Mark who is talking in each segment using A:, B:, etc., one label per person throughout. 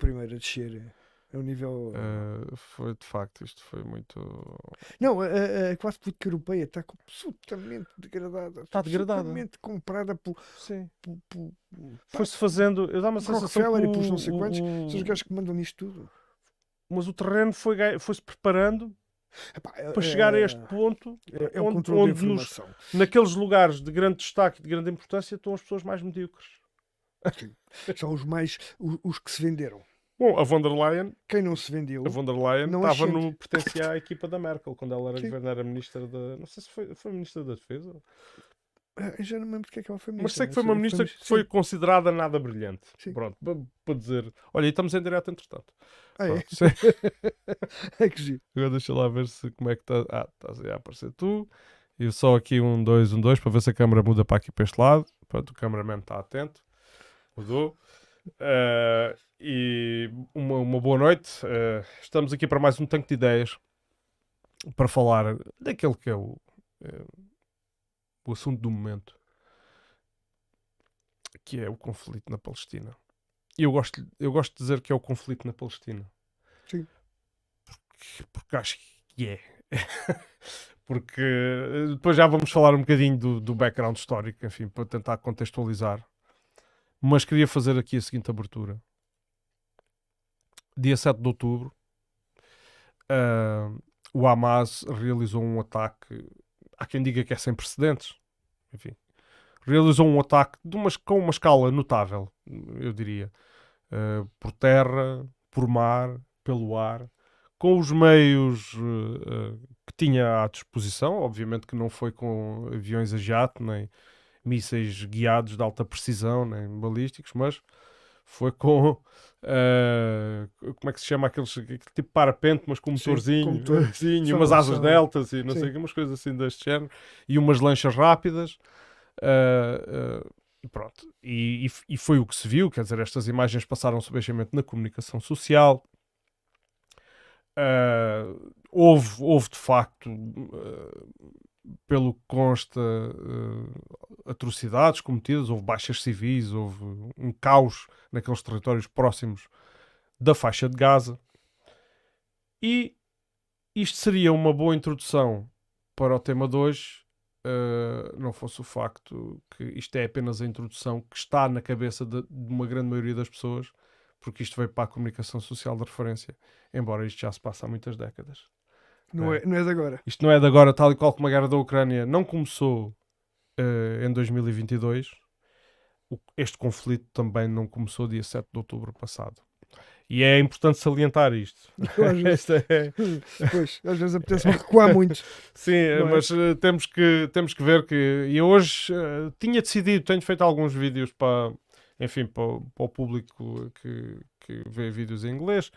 A: primeiro a descer. É um nível.
B: Foi de facto, isto foi muito.
A: Não, a classe política europeia está absolutamente degradada.
B: Está degradada.
A: Absolutamente comprada por.
B: Sim.
A: Pá,
B: Foi-se fazendo. Eu dá uma
A: por
B: sensação que
A: Rockefeller e por não sei quantos. São os gajos que mandam nisto tudo.
B: mas o terreno foi-se preparando
A: Epá,
B: para chegar a este ponto
A: é o controle da
B: onde
A: informação.
B: naqueles lugares de grande destaque e de grande importância estão as pessoas mais medíocres.
A: Sim. São os mais. Os que se venderam.
B: Bom, a von der Leyen
A: Quem não se vendeu.
B: Estava
A: ascende.
B: no pertencia à equipa da Merkel quando ela era
A: Sim.
B: governo, era ministra da. Não sei se foi ministra da Defesa.
A: Eu já não me lembro de que é que ela foi
B: Mas
A: ministra.
B: sei que foi uma ministra que foi considerada nada brilhante.
A: Sim.
B: Pronto, para dizer. Olha, e estamos em direto entretanto.
A: Ah, é?
B: Pronto, sim.
A: É que giro.
B: Agora deixa lá ver se como é que está. Estás aí a aparecer tu. E só aqui 1, 2, 1, 2 para ver se a câmera muda para aqui para este lado. Pronto, o cameraman está atento. Mudou. E uma boa noite. Estamos aqui para mais um tanque de ideias para falar daquele que é o assunto do momento, que é o conflito na Palestina. E eu gosto de dizer que é o conflito na Palestina.
A: Sim.
B: Porque acho que é. Porque depois já vamos falar um bocadinho do background histórico, enfim, para tentar contextualizar. Mas queria fazer aqui a seguinte abertura. Dia 7 de outubro, o Hamas realizou um ataque, há quem diga que é sem precedentes, enfim, realizou um ataque com uma escala notável, eu diria, por terra, por mar, pelo ar, com os meios que tinha à disposição. Obviamente que não foi com aviões a jato, nem mísseis guiados de alta precisão, nem balísticos, mas foi com como é que se chama aquele tipo parapente, mas com um motorzinho, sim, e umas asas deltas e não sei o que, umas coisas assim deste género, e umas lanchas rápidas. Pronto, e foi o que se viu, quer dizer, estas imagens passaram subejamente na comunicação social. Houve de facto, pelo que consta, atrocidades cometidas, houve baixas civis, houve um caos naqueles territórios próximos da faixa de Gaza. E isto seria uma boa introdução para o tema de hoje, não fosse o facto que isto é apenas a introdução que está na cabeça de uma grande maioria das pessoas, porque isto veio para a comunicação social de referência, embora isto já se passe há muitas décadas.
A: Não é de agora.
B: Isto não é de agora, tal e qual como a guerra da Ucrânia não começou em 2022. Este conflito também não começou dia 7 de outubro passado. E é importante salientar isto.
A: Pois, às vezes apetece-me recuar muito.
B: Sim, mas temos que ver que... E hoje tinha decidido, tenho feito alguns vídeos para o público que vê vídeos em inglês,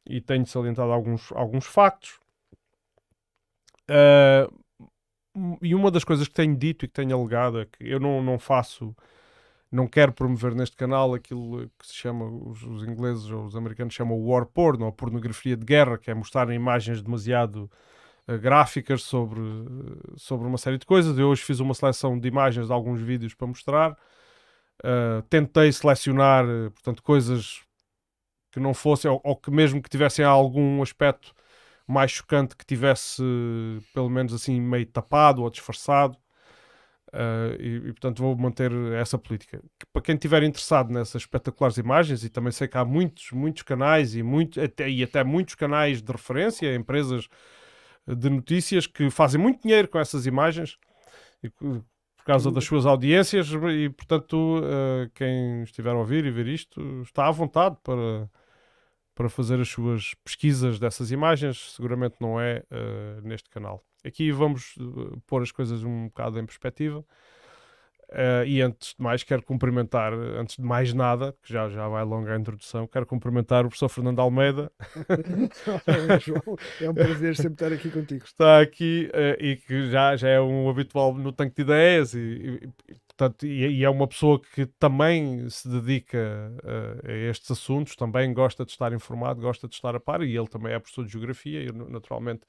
B: e tenho salientado alguns factos. E uma das coisas que tenho dito e que tenho alegado é que eu não quero promover neste canal aquilo que se chama, os ingleses ou os americanos chamam war porn, ou pornografia de guerra, que é mostrar imagens demasiado gráficas sobre uma série de coisas. Eu hoje fiz uma seleção de imagens de alguns vídeos para mostrar. Tentei selecionar, portanto, coisas que não fossem, ou que mesmo que tivessem algum aspecto mais chocante, que tivesse pelo menos assim meio tapado ou disfarçado. E portanto vou manter essa política. Para quem estiver interessado nessas espetaculares imagens, e também sei que há muitos canais e até muitos canais de referência, empresas de notícias que fazem muito dinheiro com essas imagens por causa das suas audiências, e portanto quem estiver a ouvir e ver isto está à vontade para fazer as suas pesquisas dessas imagens. Seguramente não é neste canal. Aqui vamos pôr as coisas um bocado em perspectiva. E antes de mais, quero cumprimentar, antes de mais nada, que já vai longa a introdução, quero cumprimentar o professor Fernando Almeida.
A: João, é um prazer sempre estar aqui contigo.
B: Está aqui e que já é um habitual no Tanque de Ideias, portanto, e é uma pessoa que também se dedica a estes assuntos, também gosta de estar informado, gosta de estar a par, e ele também é professor de Geografia, e naturalmente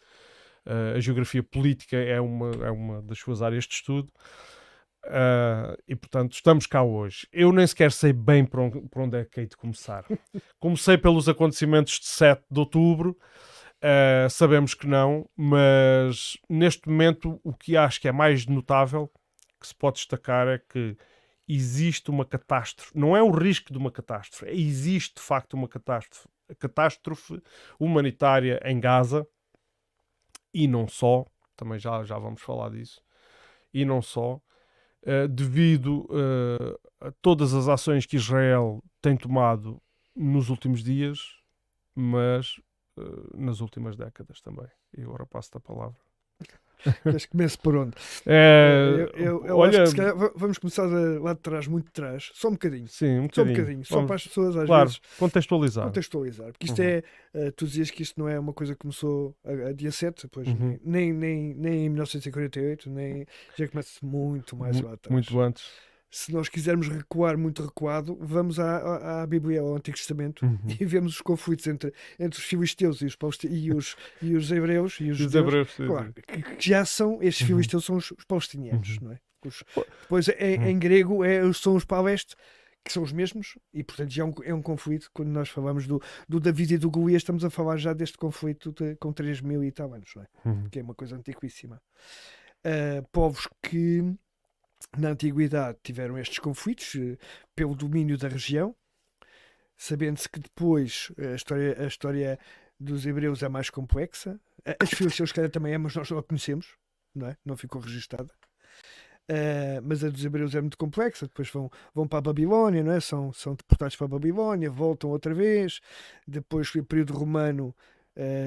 B: a Geografia Política é uma das suas áreas de estudo. E portanto estamos cá hoje. Eu nem sequer sei bem por onde é que hei de começar. Comecei pelos acontecimentos de 7 de outubro. Sabemos que não, mas neste momento o que acho que é mais notável, que se pode destacar, é que existe uma catástrofe. Não é o risco de uma catástrofe, existe de facto uma catástrofe. A catástrofe humanitária em Gaza, e não só, também já vamos falar disso, e não só, devido a todas as ações que Israel tem tomado nos últimos dias, mas nas últimas décadas também. E agora passo-te a palavra.
A: Queres que comece por onde? Eu
B: Olha,
A: acho que se calhar vamos começar lá de trás, muito de trás, só um bocadinho.
B: sim, um
A: Só um
B: bocadinho.
A: bocadinho, só
B: Vamos,
A: para as pessoas às
B: claro,
A: vezes
B: contextualizar.
A: Porque isto
B: Uhum.
A: tu dizias que isto não é uma coisa que começou a dia 7, pois
B: Uhum.
A: nem em 1948, nem já começa muito mais lá atrás.
B: Muito antes.
A: Se nós quisermos recuar muito recuado, vamos à Bíblia, ao Antigo Testamento,
B: Uhum.
A: e vemos os conflitos entre os filisteus e os hebreus e os
B: Os
A: judeus.
B: hebreus, sim,
A: Claro,
B: sim.
A: que já são, estes
B: Uhum.
A: filisteus são os palestinianos,
B: Uhum.
A: não é? Depois em grego são os palestes, que são os mesmos, e portanto já é um conflito. Quando nós falamos do David e do Golias, estamos a falar já deste conflito com 3.000 e tal anos, não é?
B: Uhum.
A: Que é uma coisa antiquíssima. Povos que na antiguidade tiveram estes conflitos pelo domínio da região, sabendo-se que depois a história dos hebreus é mais complexa. As filisteus, calhar, também é, mas nós não a conhecemos, não é? Não ficou registada. Mas a dos hebreus é muito complexa. Depois vão para a Babilónia, não é? São deportados para a Babilónia, voltam outra vez. Depois, o período romano,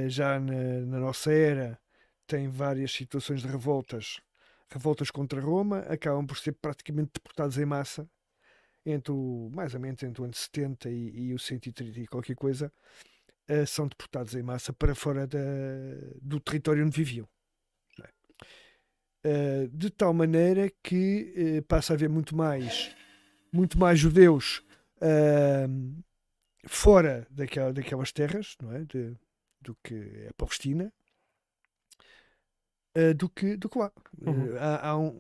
A: já na nossa era, tem várias situações de revoltas contra Roma, acabam por ser praticamente deportados em massa, mais ou menos entre o ano 70 e o 130 e qualquer coisa. São deportados em massa para fora do território onde viviam. De tal maneira que passa a haver muito mais judeus fora daquelas terras, não é? Do que a Palestina, do que lá.
B: Uhum.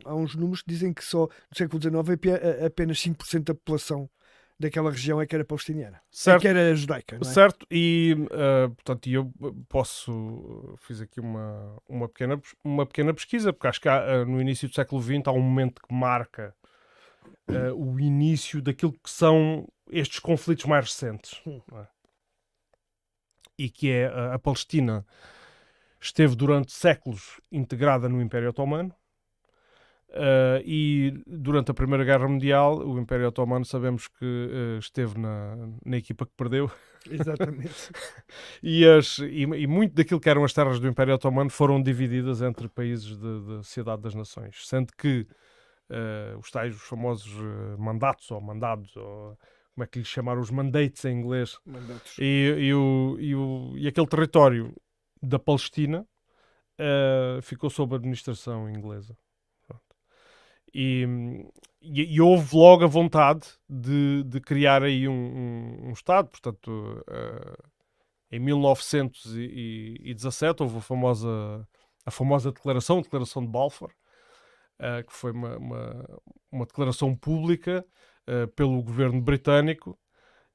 A: Há uns números que dizem que só no século XIX apenas 5% da população daquela região é que era palestiniana.
B: Certo.
A: É que era judaica, não é?
B: Certo, e portanto eu fiz aqui uma pequena pesquisa, porque acho que no início do século XX há um momento que marca o início daquilo que são estes conflitos mais recentes, não é? E que é a Palestina esteve durante séculos integrada no Império Otomano. E durante a Primeira Guerra Mundial, o Império Otomano sabemos que esteve na equipa que perdeu.
A: Exatamente.
B: e muito daquilo que eram as terras do Império Otomano foram divididas entre países da Sociedade das Nações, sendo que os famosos mandatos ou mandados, ou como é que lhes chamaram, os mandates em inglês,
A: Mandatos.
B: e aquele território da Palestina ficou sob administração inglesa. E houve logo a vontade de criar aí um Estado. Portanto, em 1917 houve a famosa declaração de Balfour, que foi uma declaração pública pelo governo britânico,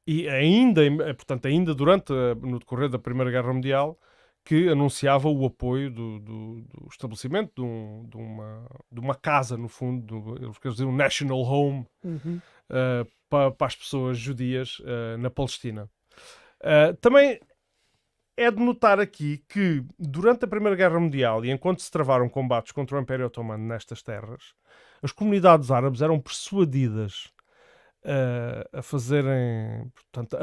B: e ainda no decorrer da Primeira Guerra Mundial, que anunciava o apoio do estabelecimento de uma casa, no fundo, eles querem dizer um national home, para as pessoas judias na Palestina. Também é de notar aqui que durante a Primeira Guerra Mundial, e enquanto se travaram combates contra o Império Otomano nestas terras, as comunidades árabes eram persuadidas a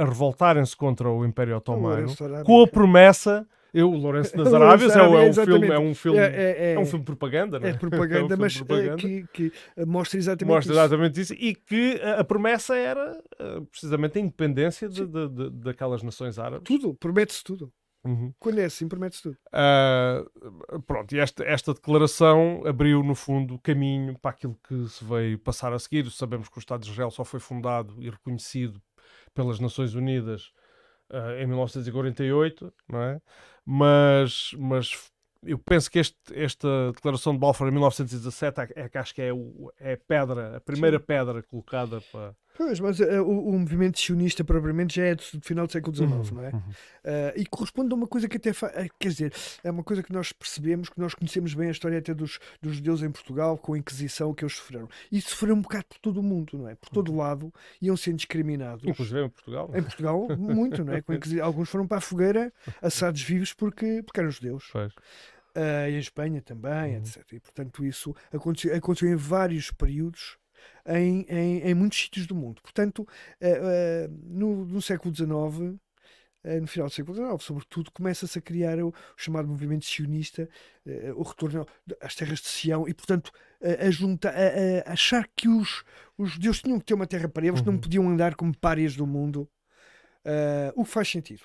B: revoltarem-se contra o Império Otomano, com a promessa. O Lourenço das Arábias é um filme de propaganda, não é?
A: É de propaganda,
B: É um filme
A: mas
B: de propaganda.
A: que mostra exatamente
B: isso. E que a promessa era precisamente a independência daquelas nações árabes.
A: Tudo, promete-se tudo.
B: Uhum.
A: Quando é assim, promete-se tudo.
B: Pronto, e esta declaração abriu, no fundo, caminho para aquilo que se veio passar a seguir. Sabemos que o Estado de Israel só foi fundado e reconhecido pelas Nações Unidas em 1948, não é? Mas eu penso que esta declaração de Balfour em 1917 é que acho que é a primeira pedra colocada para...
A: Pois, mas o movimento sionista propriamente já é do final do século XIX, não é? E corresponde a uma coisa que até quer dizer, é uma coisa que nós percebemos, que nós conhecemos bem a história até dos judeus em Portugal, com a Inquisição que eles sofreram. E sofreram um bocado por todo o mundo, não é? Por todo o lado, iam sendo discriminados.
B: Inclusive em Portugal.
A: Em Portugal, muito, não é? Alguns foram para a fogueira assados vivos porque eram judeus.
B: Pois.
A: E em Espanha também, etc. E portanto isso aconteceu em vários períodos em muitos sítios do mundo. Portanto, no século XIX, no final do século XIX, sobretudo, começa-se a criar o chamado movimento sionista, o retorno às terras de Sião, e portanto a achar que os judeus tinham que ter uma terra para eles, que não podiam andar como párias do mundo, o que faz sentido.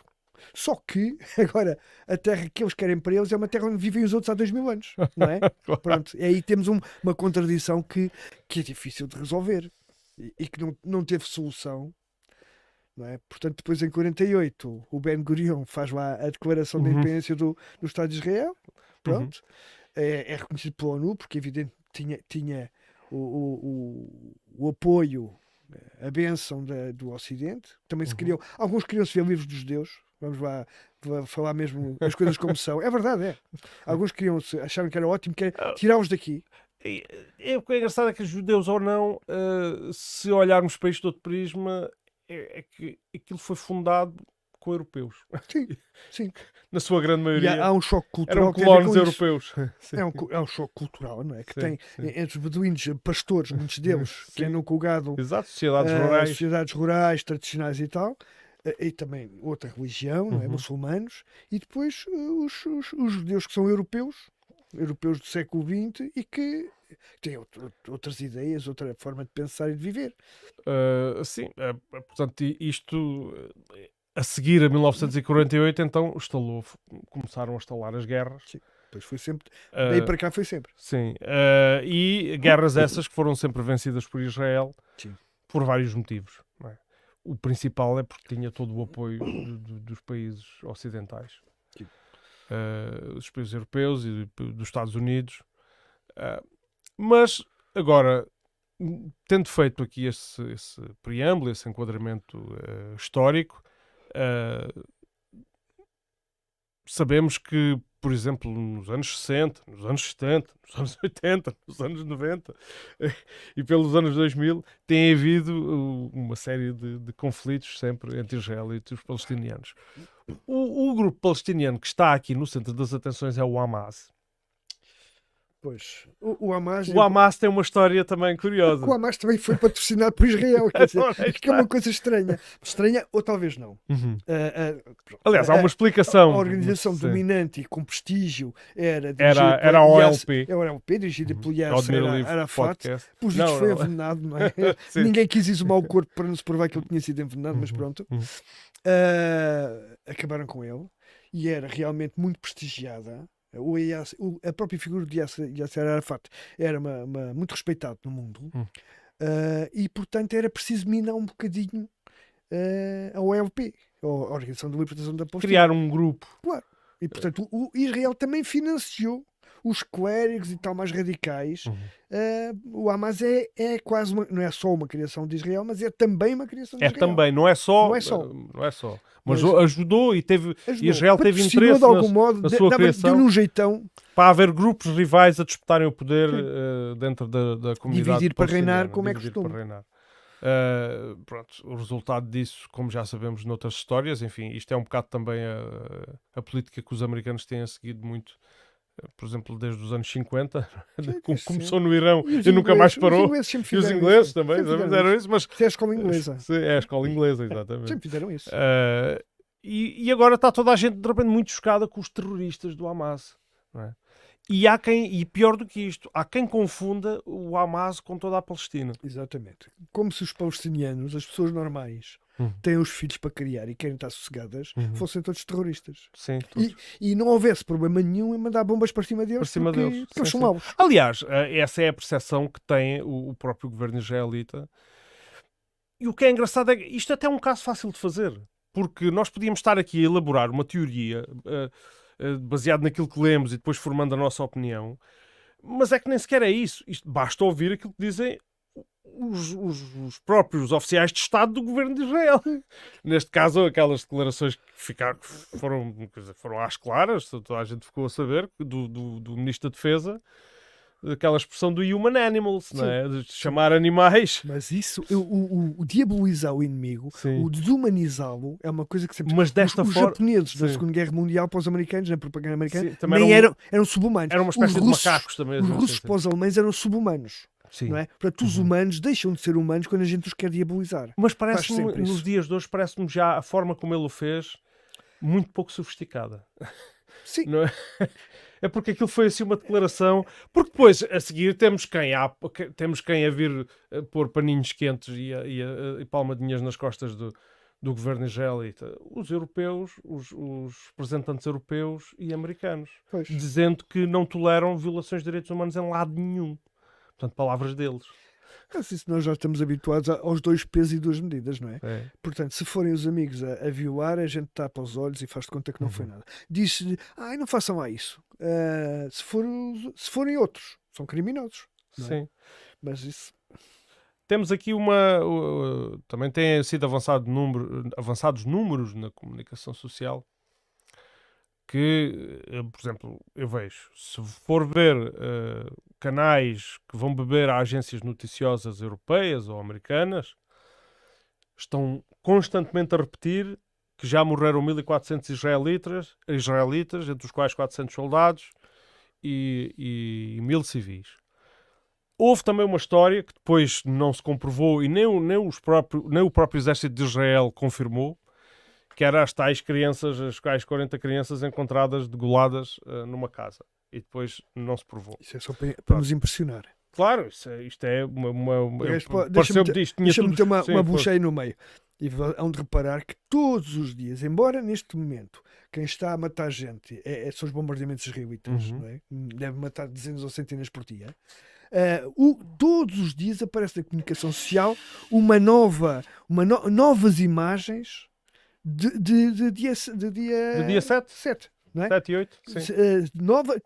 A: Só que, agora, a terra que eles querem para eles é uma terra onde vivem os outros há 2000 anos, não é? Pronto, e aí temos uma contradição que é difícil de resolver e que não teve solução, não é? Portanto, depois em 48, o Ben Gurion faz lá a declaração da independência do Estado de Israel, pronto, é reconhecido pela ONU, porque evidente tinha o apoio, a bênção do Ocidente. Também se queriam, alguns queriam se ver livres dos judeus. Vamos lá falar mesmo as coisas como são. É verdade, é. Alguns acharam que era ótimo, que era tirá-los daqui.
B: O que é engraçado é que judeus ou não, se olharmos para isto de outro prisma, é que aquilo foi fundado com europeus.
A: Sim, sim.
B: Na sua grande maioria.
A: E há um choque cultural.
B: Eram colonos europeus.
A: É um choque cultural, não é? Que tem entre os beduínos, pastores, muitos deles, que andam com o gado.
B: Exato, sociedades
A: rurais, tradicionais e tal. E também outra religião, não é? Muçulmanos, e depois os judeus que são europeus do século XX e que têm outras ideias, outra forma de pensar e de viver.
B: Sim, portanto, isto a seguir a 1948, então começaram a estalar as guerras.
A: Sim, pois foi sempre, daí para cá foi sempre.
B: Sim, e guerras essas que foram sempre vencidas por Israel,
A: sim,
B: por vários motivos, não é? O principal é porque tinha todo o apoio dos países ocidentais, dos países europeus e dos Estados Unidos. Mas, agora, tendo feito aqui esse preâmbulo, esse enquadramento histórico, sabemos que, por exemplo, nos anos 60, nos anos 70, nos anos 80, nos anos 90 e pelos anos 2000 tem havido uma série de conflitos sempre entre Israel e os palestinianos. O grupo palestiniano que está aqui no centro das atenções é o Hamas.
A: Pois, o Hamas...
B: O Hamas tem uma história também curiosa.
A: O Hamas também foi patrocinado por Israel, quer dizer, que é uma coisa estranha. Estranha, ou talvez não.
B: Aliás, há uma explicação.
A: A organização dominante e com prestígio era
B: a OLP.
A: Era a OLP, dirigida por Yasser Arafat. Por isso foi envenenado, não é? Ninguém quis exumar o corpo para não se provar que ele tinha sido envenenado, mas pronto. Acabaram com ele. E era realmente muito prestigiada. A própria figura de Yasser Arafat era muito respeitado no mundo, e portanto era preciso minar um bocadinho a OLP, a Organização de Libertação da Palestina.
B: Criar um grupo.
A: Claro. E portanto o Israel também financiou os clérigos e tal mais radicais. O Hamas é quase não é só uma criação de Israel, mas é também uma criação de Israel.
B: Também, não é só. Mas ajudou e Israel teve interesse
A: de algum modo,
B: na sua criação.
A: Deu-lhe um jeitão
B: para haver grupos rivais a disputarem o poder dentro da comunidade.
A: Dividir para reinar, como é costume.
B: Pronto, o resultado disso, como já sabemos noutras histórias, enfim, isto é um bocado também a política que os americanos têm seguido muito. Por exemplo, desde os anos 50, começou no Irão e nunca mais parou. E os ingleses também fizeram isso. Mas
A: é a escola inglesa.
B: É a escola inglesa, exatamente.
A: Sempre fizeram isso.
B: E agora está toda a gente, de repente, muito chocada com os terroristas do Hamas. Não é? E pior do que isto, há quem confunda o Hamas com toda a Palestina.
A: Exatamente. Como se os palestinianos, as pessoas normais, têm os filhos para criar e querem estar sossegadas, fossem todos terroristas.
B: Sim, todos.
A: E não houvesse problema nenhum em mandar bombas para cima deles, porque eles são maus.
B: Aliás, essa é a percepção que tem o próprio governo israelita. E o que é engraçado é que isto até é um caso fácil de fazer. Porque nós podíamos estar aqui a elaborar uma teoria baseado naquilo que lemos e depois formando a nossa opinião. Mas é que nem sequer é isso. Basta ouvir aquilo que dizem os próprios oficiais de Estado do governo de Israel. Neste caso, aquelas declarações que foram às claras, toda a gente ficou a saber, do Ministro da Defesa, aquela expressão do human animals, não é? De chamar animais.
A: Mas isso, o diabolizar o inimigo,
B: Sim.
A: o desumanizá-lo, é uma coisa que sempre...
B: Mas desta
A: os
B: forma...
A: japoneses, na
B: Sim.
A: Segunda Guerra Mundial, para os americanos, na propaganda americana,
B: Sim, também
A: nem eram subhumanos.
B: Era uma espécie
A: os
B: de
A: russos,
B: macacos também.
A: Os
B: sim,
A: russos
B: sim.
A: para os alemães eram subhumanos.
B: Sim.
A: Não é? Portanto, os humanos deixam de ser humanos quando a gente os quer diabolizar.
B: Mas
A: Faz
B: parece-me,
A: sempre isso.
B: nos dias de hoje, parece-me já a forma como ele o fez muito pouco sofisticada.
A: Sim.
B: Não é? É porque aquilo foi assim uma declaração. Porque depois, a seguir, temos quem a vir pôr paninhos quentes e palmadinhas nas costas do governo israelita. Os europeus, os representantes europeus e americanos.
A: Pois.
B: Dizendo que não toleram violações de direitos humanos em lado nenhum. Portanto, palavras deles.
A: Mas isso nós já estamos habituados aos 2 pesos e 2 medidas, não é?
B: É.
A: Portanto, se forem os amigos a violar, a gente tapa os olhos e faz de conta que não foi nada. Diz-se, não façam lá isso. Se forem outros, são criminosos. Não é?
B: Sim.
A: Mas isso...
B: Temos aqui também têm sido avançados números na comunicação social que, por exemplo, eu vejo, se for ver canais que vão beber a agências noticiosas europeias ou americanas, estão constantemente a repetir que já morreram 1.400 israelitas, entre os quais 400 soldados e 1.000 civis. Houve também uma história que depois não se comprovou e nem o próprio exército de Israel confirmou, que era as tais 40 crianças encontradas degoladas numa casa. E depois não se provou.
A: Isso é só para nos impressionar.
B: Claro, isto é
A: Deixa-me ter uma
B: sim,
A: bucha aí no meio. E hão de reparar que todos os dias, embora neste momento quem está a matar gente são os bombardeamentos israelitas, não é? Deve matar dezenas ou centenas por dia. Todos os dias aparece na comunicação social novas imagens de dia 7. Não é?
B: 7 e 8, sim.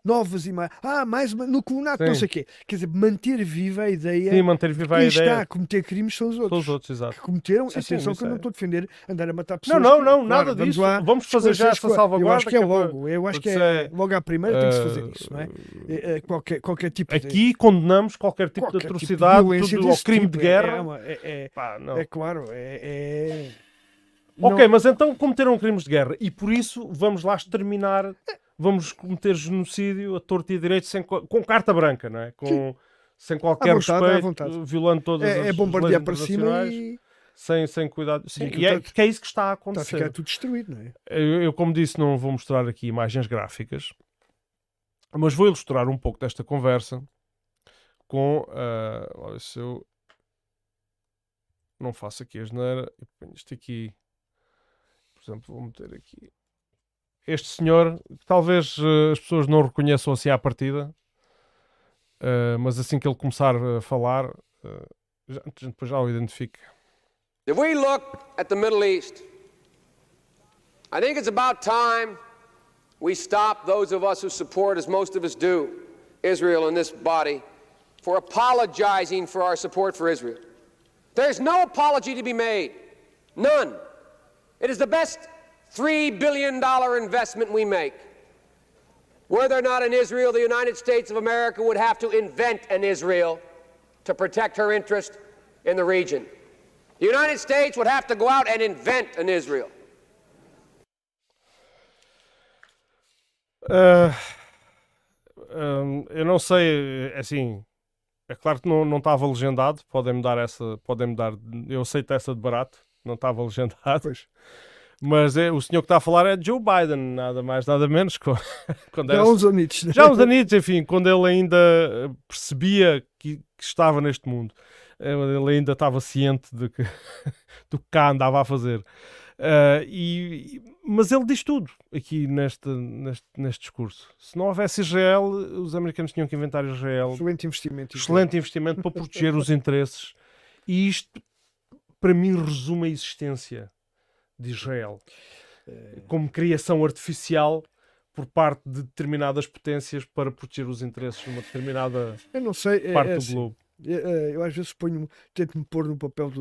A: Novas imagens. Mais uma no colonato,
B: Sim.
A: não sei o quê. Quer dizer, manter viva a ideia.
B: Sim, manter viva a
A: Quem
B: ideia.
A: está a cometer crimes são os outros.
B: São os outros, exato.
A: Que cometeram.
B: Sim,
A: Atenção,
B: sim,
A: que eu não
B: é.
A: estou a defender andar a matar pessoas.
B: Não,
A: Claro,
B: nada disso.
A: Lá,
B: vamos fazer já essa salvaguarda.
A: Eu acho que é
B: para-
A: logo. Eu acho que é logo à primeira tem que se fazer isso, não é? Qualquer tipo de...
B: Aqui condenamos qualquer tipo de atrocidade,
A: violência
B: tudo ao
A: desse
B: crime
A: tipo.
B: de guerra.
A: É
B: Não.
A: claro.
B: Ok,
A: Não-
B: mas então cometeram crimes de guerra e por isso vamos lá exterminar, vamos cometer genocídio a torto e a direito com carta branca, não é? Sem qualquer
A: À vontade.
B: respeito, violando todas as
A: É bombardear
B: leis
A: para cima
B: internacionais,
A: e
B: sem cuidado. Sim,
A: Sim,
B: e
A: portanto,
B: que é isso que está a
A: está a
B: acontecer.
A: ficar tudo destruído, não é?
B: Eu, como disse, não vou mostrar aqui imagens gráficas, mas vou ilustrar um pouco desta conversa com... olha, se eu não faço aqui a asneira e ponho isto aqui... Por exemplo, vou meter aqui este senhor, que talvez as pessoas não reconheçam assim à partida, mas assim que ele começar a falar, depois já o identifica.
C: If we look at the Middle East, I think it's about time we stop, those of us who support, as most of us do, Israel in this body, for apologizing for our support for Israel. There's no apology to be made. None. It is the best $3 billion investment we make. Were there not an Israel, the United States of America would have to invent an Israel to protect her interest in the region. The United States would have to go out and invent an Israel.
B: Eu não sei, assim, é claro que não estava legendado, podem-me dar, eu aceito essa de barato, não estava legendado.
A: Pois.
B: Mas o senhor que está a falar é Joe Biden, nada mais, nada menos. Quando
A: Já
B: era-
A: há uns anitos.
B: já uns anitos, enfim, quando ele ainda percebia que estava neste mundo. Ele ainda estava ciente do que cá andava a fazer. Mas ele diz tudo aqui neste discurso. Se não houvesse Israel, os americanos tinham que inventar Israel.
A: Excelente investimento.
B: Excelente investimento para proteger os interesses. E isto, para mim, resume a existência de Israel como criação artificial por parte de determinadas potências para proteger os interesses de uma determinada
A: Eu não sei,
B: parte
A: é
B: do
A: assim,
B: globo.
A: eu às vezes tento-me pôr no papel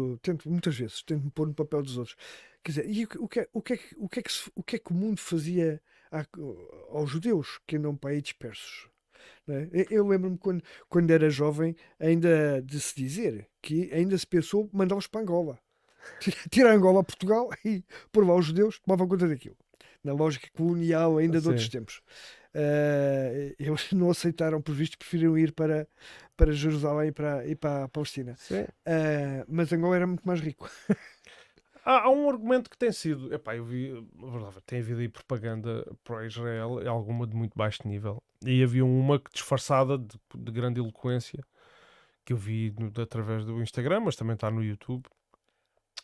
A: muitas vezes, tento-me pôr no papel dos outros. Quer dizer, e o que é que o mundo fazia aos judeus que andam para aí dispersos? Não é? Eu lembro-me quando era jovem, ainda de se dizer que ainda se pensou mandá-los para Angola. Tirar Angola a Portugal e pôr lá os judeus, tomavam conta daquilo. Na lógica colonial ainda de outros
B: Sim.
A: tempos. Eles não aceitaram, por visto, preferiram ir para Jerusalém e para a Palestina.
B: Sim.
A: Mas Angola era muito mais rico.
B: Há um argumento que tem sido, epá, eu vi, a verdade, tem havido aí propaganda para Israel, alguma de muito baixo nível, e havia uma que disfarçada de grande eloquência, que eu vi através do Instagram, mas também está no YouTube,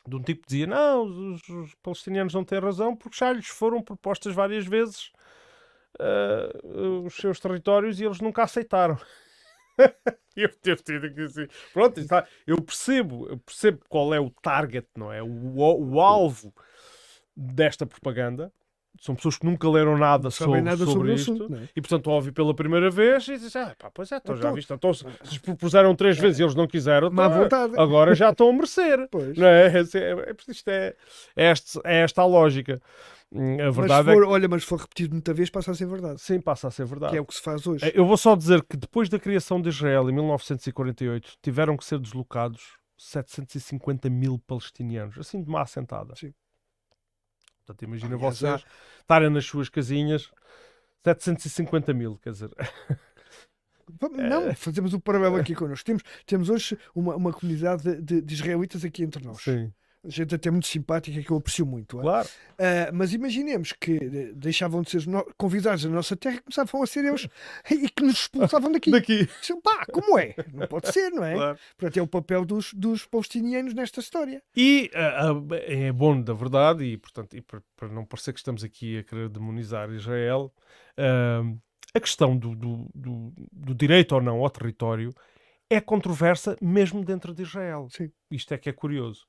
B: de um tipo que dizia, não, os palestinianos não têm razão, porque já lhes foram propostas várias vezes os seus territórios e eles nunca aceitaram. Eu devo ter que assim. Pronto, eu percebo qual é o target, não é? O alvo desta propaganda. São pessoas que nunca leram nada,
A: Não sabem nada sobre o
B: isto
A: assunto, não é?
B: e, portanto, ouvem pela primeira vez e dizem, pá, pois é, então já
A: Então,
B: viste. Então, se propuseram 3 vezes e eles não quiseram,
A: má
B: então,
A: vontade.
B: agora já estão a merecer.
A: Pois.
B: Não é? Isto é esta a lógica. A
A: Mas
B: verdade
A: mas se for repetido muita vez, passa a ser verdade.
B: sim, passa a ser verdade.
A: Que é o que se faz hoje.
B: Eu vou só dizer que depois da criação de Israel em 1948 tiveram que ser deslocados 750 mil palestinianos, assim de uma assentada.
A: Sim.
B: Portanto, imagina
A: Aliás,
B: vocês estarem nas suas casinhas, 750 mil, quer dizer.
A: Não, fazemos o paralelo aqui connosco. Temos hoje uma comunidade de israelitas aqui entre nós.
B: Sim,
A: Gente até muito simpática que eu aprecio muito.
B: claro.
A: Mas imaginemos que deixavam de ser convidados da nossa terra e começavam a ser eles e que nos expulsavam daqui.
B: Daqui.
A: Pá, como é? Não pode ser, não é?
B: Claro.
A: Portanto, é o papel dos palestinianos nesta história.
B: E é bom, da verdade, e portanto, para não parecer que estamos aqui a querer demonizar Israel, a questão do direito ou não ao território é controversa mesmo dentro de Israel.
A: Sim.
B: Isto é que é curioso.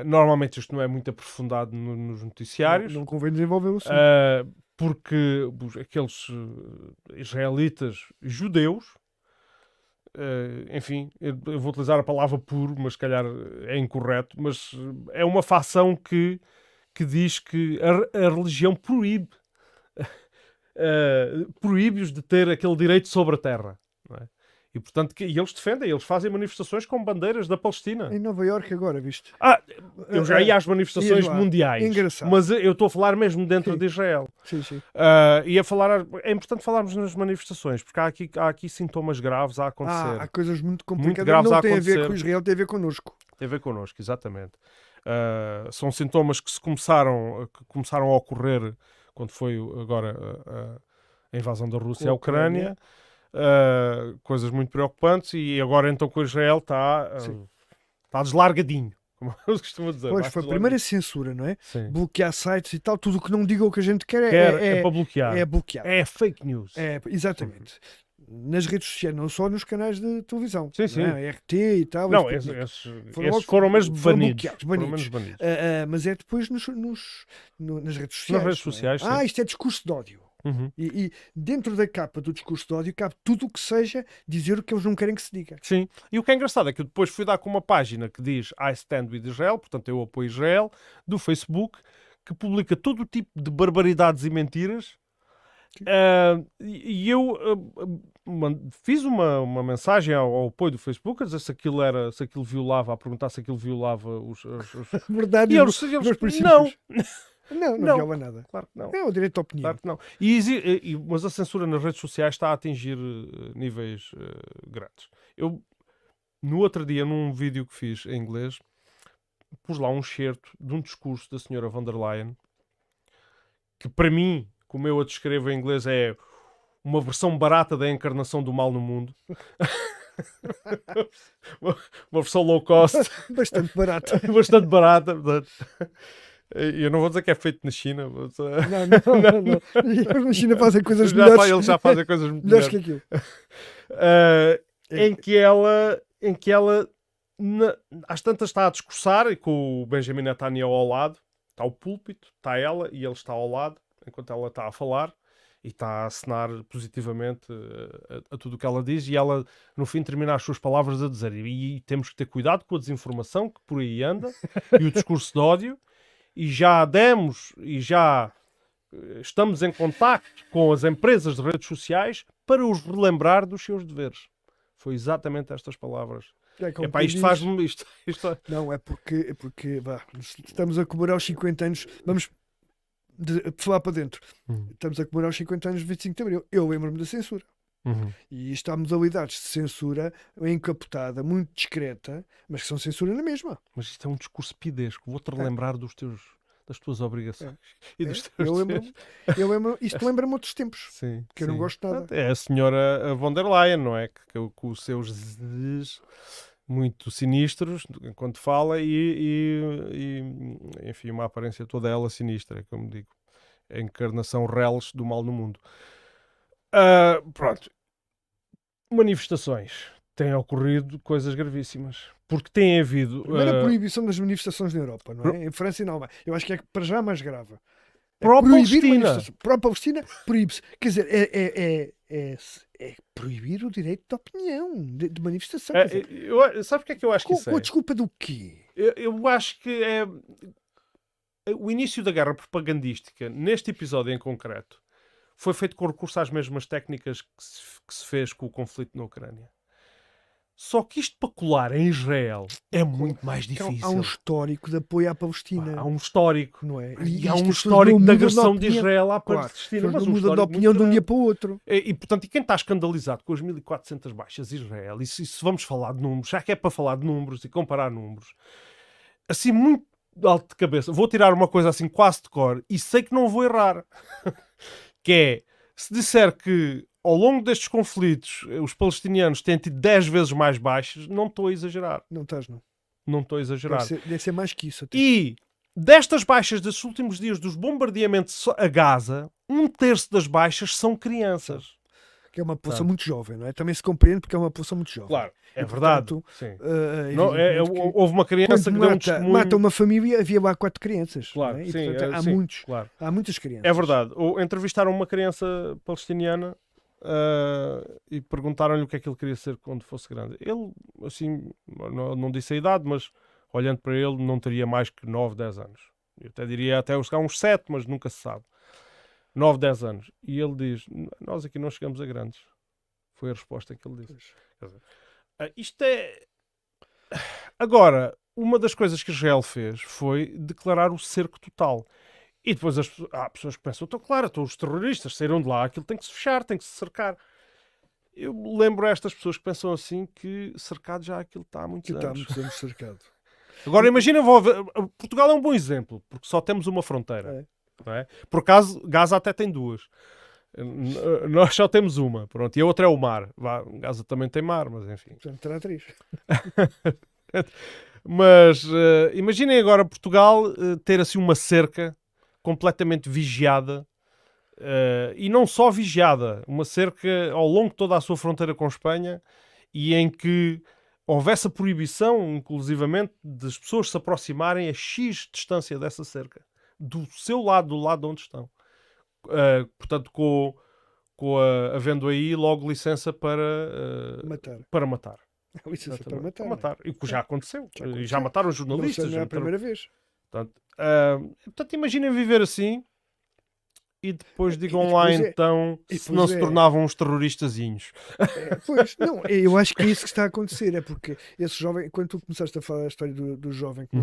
B: Normalmente isto não é muito aprofundado nos noticiários,
A: Não convém desenvolver o assunto.
B: porque aqueles israelitas judeus, enfim, eu vou utilizar a palavra puro, mas se calhar é incorreto, mas é uma facção que diz que a religião proíbe-os de ter aquele direito sobre a terra. Não é? E, portanto, e eles defendem, eles fazem manifestações com bandeiras da Palestina.
A: Em Nova Iorque agora, viste?
B: Eu já ia às manifestações
A: ias lá.
B: mundiais,
A: Engraçado.
B: mas eu estou a falar mesmo dentro
A: Sim.
B: de Israel.
A: Sim, sim.
B: É importante falarmos nas manifestações, porque há aqui sintomas graves a acontecer.
A: Há coisas muito complicadas.
B: graves
A: não
B: a
A: tem a ver
B: acontecer.
A: com Israel, tem a ver connosco.
B: Tem a ver connosco, exatamente. São sintomas que começaram a ocorrer quando foi agora a invasão da Rússia à Ucrânia. Coisas muito preocupantes, e agora então com Israel está deslargadinho, como eu costumo dizer.
A: Pois, foi a primeira censura, não é?
B: Sim.
A: Bloquear sites e tal, tudo o que não diga o que a gente quer
B: É para bloquear.
A: é bloquear.
B: É fake news.
A: Exatamente. Nas redes sociais, não só nos canais de televisão.
B: Sim, sim.
A: Não é? RT e tal.
B: Não,
A: esse tipo de-
B: esses foram mesmo
A: foram
B: banidos.
A: bloqueados,
B: Foram
A: banidos.
B: menos banidos.
A: Mas é depois nas redes sociais.
B: redes
A: não é?
B: sociais, sim.
A: Isto é discurso de ódio.
B: Uhum.
A: E dentro da capa do discurso de ódio cabe tudo o que seja dizer o que eles não querem que se diga.
B: Sim, e o que é engraçado é que eu depois fui dar com uma página que diz I stand with Israel, portanto eu apoio Israel, do Facebook, que publica todo o tipo de barbaridades e mentiras. E eu fiz uma mensagem ao apoio do Facebook a dizer se aquilo violava, a perguntar se aquilo violava os
A: Verdade,
B: e
A: e
B: eles
A: meus princípios.
B: não,
A: Não
B: Não.
A: viola nada.
B: claro que não.
A: É o direito à opinião.
B: Claro que não. Mas a censura nas redes sociais está a atingir níveis grandes. Eu, no outro dia, num vídeo que fiz em inglês, pus lá um excerto de um discurso da senhora von der Leyen, que para mim, como eu a descrevo em inglês, é uma versão barata da encarnação do mal no mundo. uma versão low cost.
A: Bastante barato.
B: Bastante barata. Eu não vou dizer que é feito na China, mas,
A: Não. Eles na China fazem coisas
B: eles já fazem coisas
A: melhores que aquilo.
B: em que ela às tantas está a discursar e com o Benjamin Netanyahu ao lado, está o púlpito, está ela e ele está ao lado enquanto ela está a falar, e está a acenar positivamente a tudo o que ela diz, e ela no fim termina as suas palavras a dizer, e temos que ter cuidado com a desinformação que por aí anda e o discurso de ódio, e já demos e já estamos em contacto com as empresas de redes sociais para os relembrar dos seus deveres. Foi exatamente estas palavras.
A: É como
B: Epá,
A: quem
B: isto
A: diz-
B: faz-me...
A: Não, é porque vá, estamos a comemorar os 50 anos. Vamos falar para dentro. Estamos a comemorar os 50 anos de 25 de Abril. Eu lembro-me da censura.
B: Uhum.
A: E isto há modalidades de censura encapotada, muito discreta, mas que são censura na mesma.
B: Mas isto é um discurso pidesco. Vou-te relembrar das tuas obrigações e dos teus
A: Eu
B: deveres.
A: isto lembra-me outros tempos,
B: Sim,
A: que eu não
B: sim.
A: gosto nada.
B: É a senhora von der Leyen, não é? Que com os seus zs muito sinistros enquanto fala e, enfim, uma aparência toda ela sinistra, como digo. A encarnação reles do mal no mundo. Pronto. Manifestações. Têm ocorrido coisas gravíssimas. Porque tem havido...
A: Primeiro a proibição das manifestações na Europa, não é? Em França e na Alemanha. Eu acho que é para já mais grave. É
B: Pró-Palestina.
A: Pró-Palestina proíbe-se. Quer dizer, é proibir o direito de opinião, de manifestação. Quer dizer,
B: Sabe o que é que eu acho que isso
A: com a
B: é?
A: desculpa do quê?
B: Eu acho que é o início da guerra propagandística, neste episódio em concreto, foi feito com recurso às mesmas técnicas que se fez com o conflito na Ucrânia. Só que isto para colar em Israel é muito mais difícil.
A: Há um histórico de apoio à Palestina.
B: Há um histórico.
A: Não é?
B: E há
A: isto
B: um
A: as pessoas
B: histórico
A: não
B: de
A: mudam
B: agressão de
A: opinião.
B: Israel à
A: Claro,
B: Palestina.
A: as
B: Mas
A: pessoas
B: um
A: não mudam de
B: histórico
A: opinião
B: muito
A: de um dia
B: grande.
A: para o outro.
B: Portanto, e quem está escandalizado com as 1400 baixas de Israel, e se vamos falar de números, já que é para falar de números e comparar números, assim, muito alto de cabeça, vou tirar uma coisa assim quase de cor, e sei que não vou errar, que é, se disser que ao longo destes conflitos os palestinianos têm tido 10 vezes mais baixas, não estou a exagerar.
A: Não estás, não.
B: Não estou a exagerar.
A: Deve ser mais que isso. Até.
B: E destas baixas destes últimos dias dos bombardeamentos a Gaza, 1/3 das baixas são crianças.
A: Que é uma população
B: Claro.
A: muito jovem, não é? Também se compreende porque é uma população muito jovem.
B: Claro, é
A: E,
B: verdade.
A: portanto,
B: Sim.
A: Não,
B: Houve uma criança que deu um testemunho.
A: mata uma família, havia lá 4 crianças.
B: Claro,
A: não é? E,
B: sim,
A: portanto, há
B: sim,
A: muitos.
B: claro.
A: Há muitas crianças.
B: É verdade. Entrevistaram uma criança palestiniana e perguntaram-lhe o que é que ele queria ser quando fosse grande. Ele, assim, não disse a idade, mas olhando para ele, não teria mais que 9, 10 anos. Eu até diria até uns 7, mas nunca se sabe. 9, 10 anos. E ele diz, nós aqui não chegamos a grandes. Foi a resposta que ele disse. Quer dizer, isto é... Agora, uma das coisas que Israel fez foi declarar o cerco total. E depois há pessoas que pensam, então claro, os terroristas saíram de lá, aquilo tem que se fechar, tem que se cercar. Eu lembro a estas pessoas que pensam assim que cercado já aquilo está há muitos
A: Que está há
B: anos.
A: muitos anos cercado.
B: Agora imagina, Portugal é um bom exemplo, porque só temos uma fronteira. Não é? Por acaso, Gaza até tem 2. Nós só temos uma, pronto, e a outra é o mar. Gaza também tem mar, mas enfim.
A: Portanto, terá 3.
B: Mas imaginem agora Portugal ter assim uma cerca completamente vigiada, e não só vigiada, uma cerca ao longo de toda a sua fronteira com Espanha, e em que houvesse a proibição, inclusivamente, das pessoas se aproximarem a X distância dessa cerca, do seu lado, do lado onde estão. Portanto, havendo aí logo licença para matar.
A: Licença para matar.
B: Para matar. E o que já aconteceu.
A: Já aconteceu.
B: E já mataram jornalistas.
A: Não é a primeira vez.
B: Portanto, imaginem viver assim e depois digam
A: E
B: lá
A: depois
B: então
A: e
B: se não
A: depois
B: se tornavam uns terroristazinhos.
A: Pois, não, eu acho que é isso que está a acontecer. É porque esse jovem, quando tu começaste a falar a história do jovem que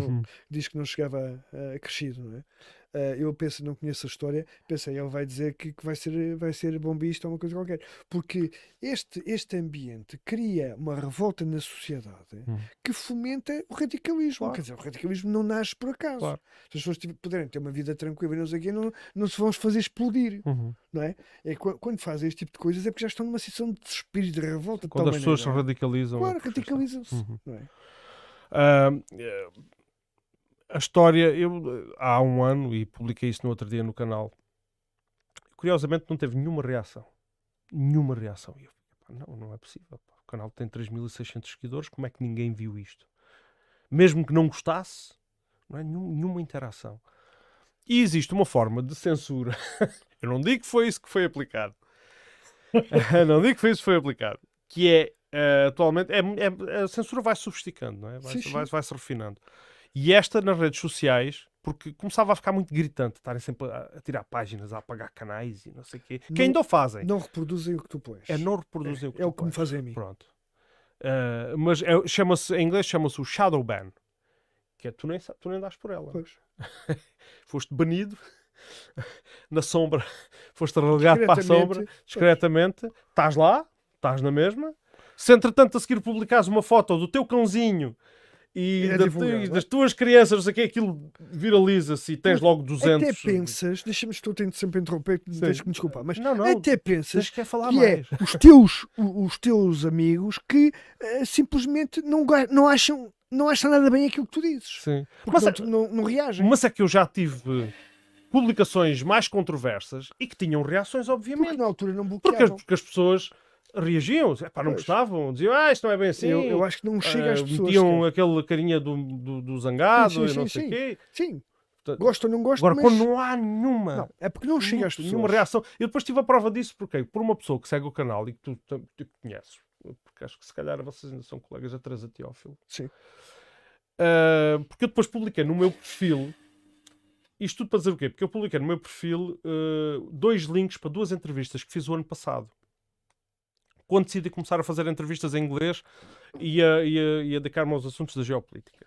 A: diz que não chegava a crescido, não é? Eu penso, não conheço a história, pensei, ele vai dizer que vai ser bombista ou uma coisa qualquer. Porque este ambiente cria uma revolta na sociedade que fomenta o radicalismo.
B: Claro.
A: Quer dizer, o radicalismo não nasce por acaso.
B: Claro.
A: Se as pessoas puderem ter uma vida tranquila e não sei o quê, não se vão fazer explodir. Não é? Quando fazem este tipo de coisas é porque já estão numa situação de desespero e de revolta.
B: Quando as pessoas se
A: maneira,
B: radicalizam.
A: claro, radicalizam-se. Não é?
B: A história, eu há um ano, e publiquei isso no outro dia no canal, curiosamente não teve nenhuma reação. Nenhuma reação. E eu, não é possível. O canal tem 3.600 seguidores, como é que ninguém viu isto? Mesmo que não gostasse, não é nenhuma interação. E existe uma forma de censura Eu não digo que foi isso que foi aplicado. Não digo que foi isso que foi aplicado. Que é, atualmente, a censura vai sofisticando, não é?
A: Sim, sim.
B: Vai-se refinando. E esta nas redes sociais, porque começava a ficar muito gritante, estarem sempre a tirar páginas, a apagar canais e não sei o quê. Que
A: Não-
B: ainda o fazem.
A: Não reproduzem o que tu pões.
B: Não reproduzem o que
A: É
B: tu
A: o que me
B: pões.
A: fazem a mim.
B: Pronto. Mas em inglês chama-se o shadow ban. Que é tu nem dás por ela.
A: Pois.
B: Foste banido na sombra, foste relegado para a sombra, discretamente, estás lá, estás na mesma. Se entretanto a seguir publicares uma foto do teu cãozinho e,
A: divulgado,
B: e das tuas crianças, não sei o que, aquilo viraliza-se e tens logo 200.
A: Até pensas, deixa-me, estou tentando sempre a interromper, tens que me desculpar, mas
B: Não,
A: até pensas
B: tens que falar
A: que
B: mais.
A: é os teus amigos que simplesmente não acham nada bem aquilo que tu dizes.
B: Sim.
A: Porque não reagem.
B: Mas é que eu já tive publicações mais controversas e que tinham reações, obviamente.
A: Porque na altura não bloqueavam.
B: Porque as pessoas reagiam, não gostavam, diziam, isto não é bem assim.
A: Eu acho que não chega às pessoas.
B: Metiam aquele carinha do zangado
A: Sim,
B: e não sei o quê.
A: Sim, gosto ou não gosto,
B: Agora,
A: mas...
B: quando não há nenhuma...
A: Não, é porque não chega às pessoas.
B: Nenhuma reação. Eu depois tive a prova disso, porque por uma pessoa que segue o canal e que tu conheces, porque acho que se calhar vocês ainda são colegas, a Teresa Teófilo.
A: Sim.
B: Porque eu depois publiquei no meu perfil, isto tudo para dizer o quê? Porque eu publiquei no meu perfil 2 links para 2 entrevistas que fiz o ano passado. Quando decidi começar a fazer entrevistas em inglês e a dedicar-me aos assuntos da geopolítica.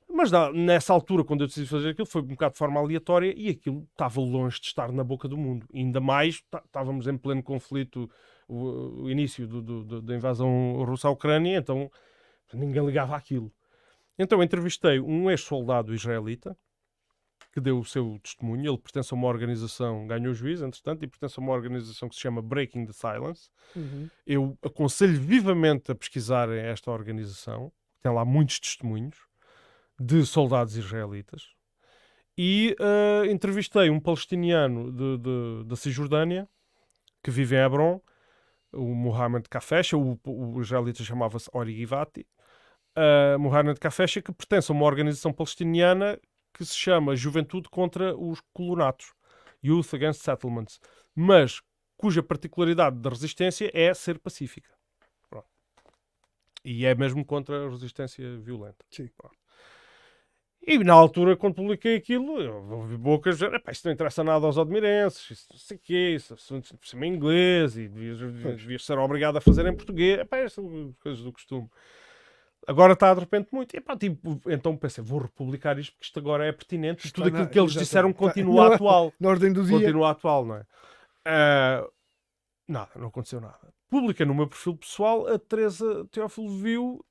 B: Mas nessa altura, quando eu decidi fazer aquilo, foi um bocado de forma aleatória e aquilo estava longe de estar na boca do mundo. E ainda mais, estávamos em pleno conflito, o início da invasão russa à Ucrânia, então ninguém ligava àquilo. Então entrevistei um ex-soldado israelita que deu o seu testemunho. Ele pertence a uma organização, ganhou o juízo, entretanto, e pertence a uma organização que se chama Breaking the Silence.
A: Uhum.
B: Eu aconselho vivamente a pesquisar esta organização. Tem lá muitos testemunhos de soldados israelitas. E entrevistei um palestiniano da Cisjordânia que vive em Hebron, o Mohamed Kafesha. O israelita chamava-se Ori Givati. Mohamed Kafesha, que pertence a uma organização palestiniana que se chama Juventude contra os Colonatos, Youth Against Settlements, mas cuja particularidade da resistência é ser pacífica. Pronto. E é mesmo contra a resistência violenta.
A: Sim.
B: E na altura, quando publiquei aquilo, eu ouvi bocas, isto não interessa nada aos admirenses, isto não sei o quê, isso é em inglês e devias ser obrigado a fazer em português. Estas são coisas do costume. Agora está de repente muito. Então pensei, vou republicar isto porque isto agora é pertinente.
A: Está
B: tudo aquilo que eles disseram continua
A: Não,
B: atual.
A: Na ordem do dia.
B: Continua atual, não é? Nada, não aconteceu nada. Publiquei no meu perfil pessoal, a Teresa Teófilo viu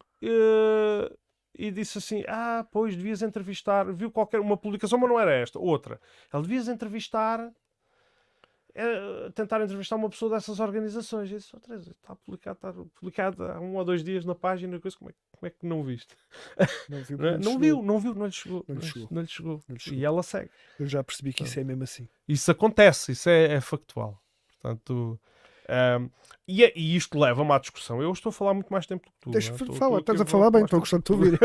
B: e disse assim: pois devias entrevistar. Viu uma publicação, mas não era esta, outra. Ela devias entrevistar. Tentar entrevistar uma pessoa dessas organizações. Eu disse, Teresa, está publicado há 1 ou 2 dias na página, coisa, como é que não viste? Não viu, não lhe chegou. Não lhe chegou. E ela segue.
A: Eu já percebi que isso é mesmo assim.
B: Isso acontece, isso é factual. Portanto, e isto leva-me à discussão. Eu estou a falar muito mais tempo do que tu.
A: Deixa-me
B: não é?
A: falar, estás a falar bem, estou a gostar de te ouvir.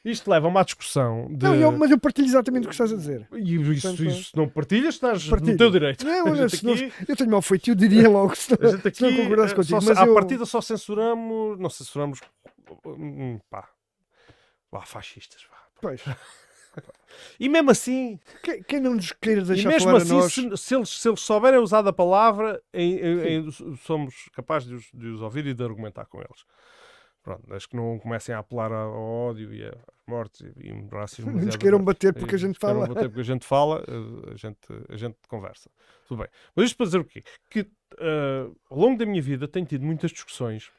B: Isto leva-me à discussão de...
A: Não, mas eu partilho exatamente o que estás a dizer.
B: E isso não partilhas, estás
A: Partilho.
B: no teu direito.
A: Não,
B: A
A: olha,
B: gente
A: senão,
B: aqui-
A: eu tenho mal feito, eu diria logo se
B: A gente
A: não
B: aqui,
A: concordasse contigo. Mas
B: à
A: eu...
B: partida só censuramos, não censuramos, fascistas.
A: Pois.
B: E mesmo assim,
A: Quem não nos queira
B: e
A: deixar
B: mesmo
A: falar
B: assim
A: a nós...
B: se eles souberem usar a palavra, somos capazes de os ouvir e de argumentar com eles. Pronto, desde que não comecem a apelar ao ódio e às mortes e racismo.
A: Não nos queiram bater porque a gente fala.
B: Bater porque a gente fala, a gente conversa. Tudo bem. Mas isto para dizer o quê? Que ao longo da minha vida tenho tido muitas discussões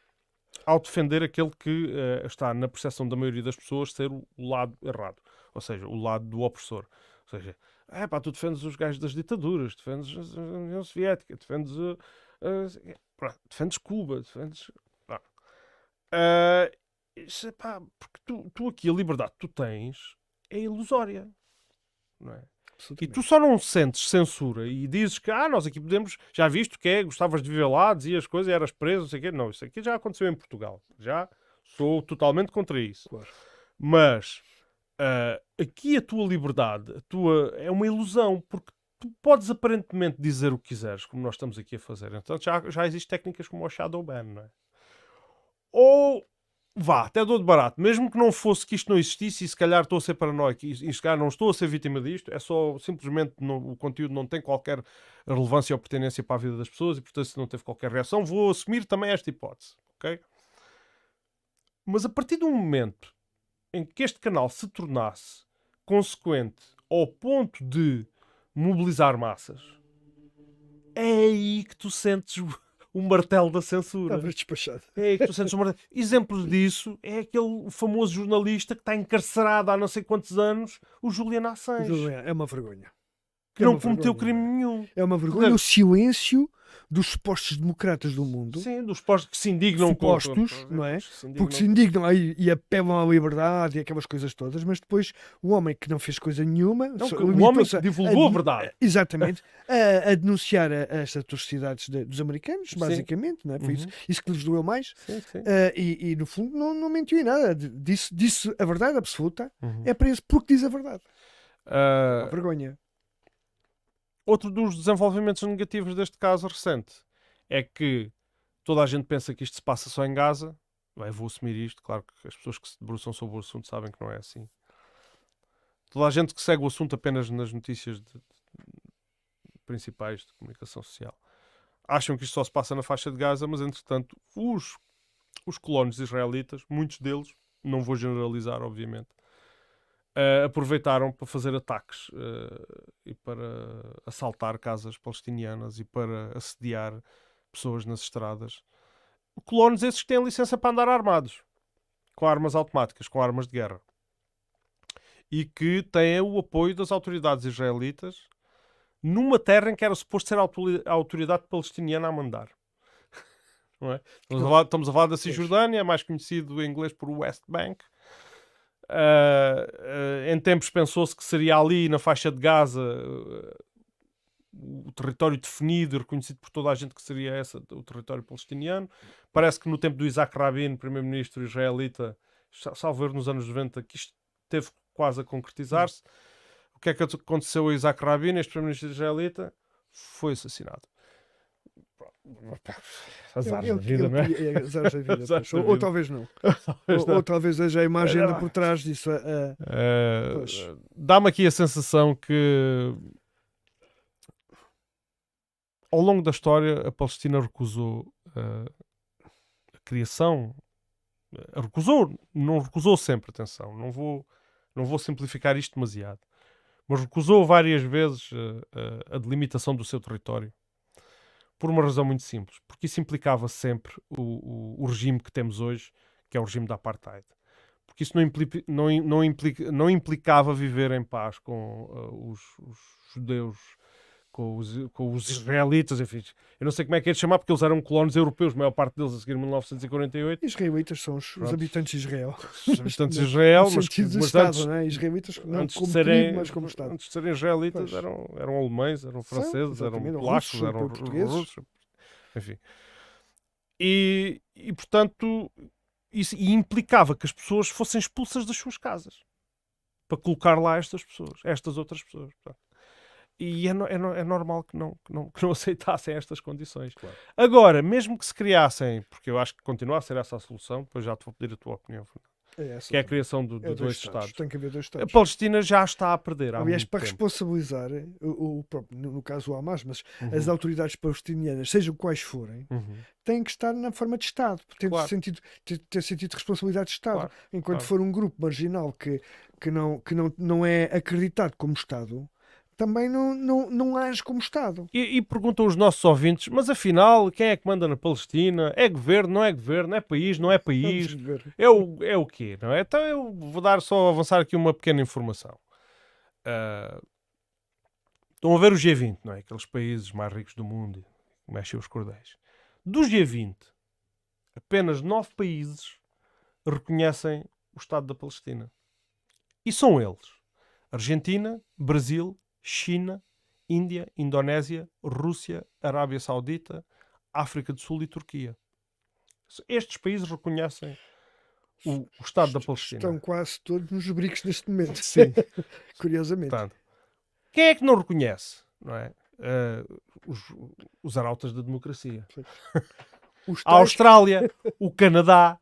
B: ao defender aquele que está na percepção da maioria das pessoas ser o lado errado. Ou seja, o lado do opressor. Ou seja, tu defendes os gajos das ditaduras, defendes a União Soviética, defendes Cuba, defendes... porque tu aqui, a liberdade que tu tens é ilusória. Não é? E tu só não sentes censura e dizes que nós aqui podemos, já viste o que é, gostavas de viver lá, dizias coisas, eras preso, não sei o quê. Não, isso aqui já aconteceu em Portugal. Já sou totalmente contra isso.
A: Claro.
B: Mas aqui a tua liberdade é uma ilusão, porque tu podes aparentemente dizer o que quiseres, como nós estamos aqui a fazer. Então já existem técnicas como o shadow ban, não é? Ou vá, até dou de barato, mesmo que não fosse que isto não existisse, e se calhar estou a ser paranoico e se calhar não estou a ser vítima disto, é só simplesmente o conteúdo não tem qualquer relevância ou pertinência para a vida das pessoas e portanto se não teve qualquer reação, vou assumir também esta hipótese, ok? Mas a partir do momento em que este canal se tornasse consequente ao ponto de mobilizar massas, é aí que tu sentes o martelo da censura.
A: Estavas despachado.
B: É aí que tu sentes o martelo. Exemplos disso é aquele famoso jornalista que está encarcerado há não sei quantos anos, o Julian Assange,
A: É uma vergonha.
B: que não cometeu crime nenhum.
A: É uma vergonha o silêncio dos supostos democratas do mundo.
B: Sim, dos postos que se indignam
A: Supostos, não é? Porque se indignam aí e apelam à liberdade e aquelas coisas todas, mas depois o homem que não fez coisa nenhuma,
B: Não, o homem que divulgou a verdade.
A: Exatamente, a denunciar estas atrocidades dos americanos, basicamente, não é? Foi isso que lhes doeu mais.
B: Sim, sim.
A: E no fundo não mentiu em nada, disse a verdade absoluta, é preso porque diz a verdade. Uma vergonha.
B: Outro dos desenvolvimentos negativos deste caso recente é que toda a gente pensa que isto se passa só em Gaza. Bem, vou assumir isto, claro que as pessoas que se debruçam sobre o assunto sabem que não é assim. Toda a gente que segue o assunto apenas nas notícias principais de comunicação social acham que isto só se passa na faixa de Gaza, mas entretanto os colonos israelitas, muitos deles, não vou generalizar obviamente, aproveitaram para fazer ataques e para assaltar casas palestinianas e para assediar pessoas nas estradas. Colonos esses que têm licença para andar armados, com armas automáticas, com armas de guerra. E que têm o apoio das autoridades israelitas numa terra em que era suposto ser a autoridade palestiniana a mandar. Não é? Estamos a falar da Cisjordânia, mais conhecido em inglês por West Bank. Em tempos pensou-se que seria ali na faixa de Gaza o território definido e reconhecido por toda a gente que seria o território palestiniano. Parece que no tempo do Isaac Rabin, primeiro-ministro israelita, salvo erro nos anos 90, que isto teve quase a concretizar-se. O que é que aconteceu a Isaac Rabin, este primeiro-ministro israelita? Foi assassinado. Azares da vida, não é?
A: Azares da vida. Ou talvez não. Ou talvez seja a imagem por trás disso.
B: Dá-me aqui a sensação que ao longo da história a Palestina recusou a criação. Não recusou sempre, atenção. Não vou simplificar isto demasiado. Mas recusou várias vezes a delimitação do seu território. Por uma razão muito simples. Porque isso implicava sempre o regime que temos hoje, que é o regime da apartheid. Porque isso não implicava viver em paz com os judeus, com os israelitas, enfim. Eu não sei como é que é de chamar, porque eles eram colonos europeus, a maior parte deles a seguir em 1948.
A: Israelitas são os habitantes de Israel.
B: Os habitantes de Israel,
A: mas
B: Estado,
A: antes, não é? Israelitas não
B: antes
A: como
B: de serem,
A: tribo, mas como Estado.
B: Antes de serem israelitas eram alemães, eram franceses, eram polacos, eram russos, enfim. E portanto, isso implicava que as pessoas fossem expulsas das suas casas para colocar lá estas outras pessoas. Portanto. E é normal que não aceitassem estas condições.
A: Claro.
B: Agora, mesmo que se criassem, porque eu acho que continua a ser essa a solução, depois já te vou pedir a tua opinião, que é a criação de dois Estados.
A: Tem que haver dois Estados.
B: A Palestina já está a perder.
A: Aliás, para responsabilizar, no caso o Hamas, mas as autoridades palestinianas, sejam quais forem, têm que estar na forma de Estado, ter sentido de responsabilidade de Estado. Enquanto for um grupo marginal que não é acreditado como Estado, também não age como Estado.
B: E perguntam os nossos ouvintes, mas afinal, quem é que manda na Palestina? É governo, não é governo? É país, não é país? É o quê? Não é? Então eu vou avançar aqui uma pequena informação. Estão a ver o G20, não é? Aqueles países mais ricos do mundo, que mexem os cordéis. Do G20, apenas 9 países reconhecem o Estado da Palestina. E são eles: Argentina, Brasil, China, Índia, Indonésia, Rússia, Arábia Saudita, África do Sul e Turquia. Estes países reconhecem o Estado da Palestina.
A: Estão quase todos nos BRICS neste momento.
B: Sim.
A: Curiosamente.
B: Portanto, quem é que não reconhece? não é? Os, os arautas da democracia.
A: Os
B: A
A: tais-
B: Austrália, o Canadá,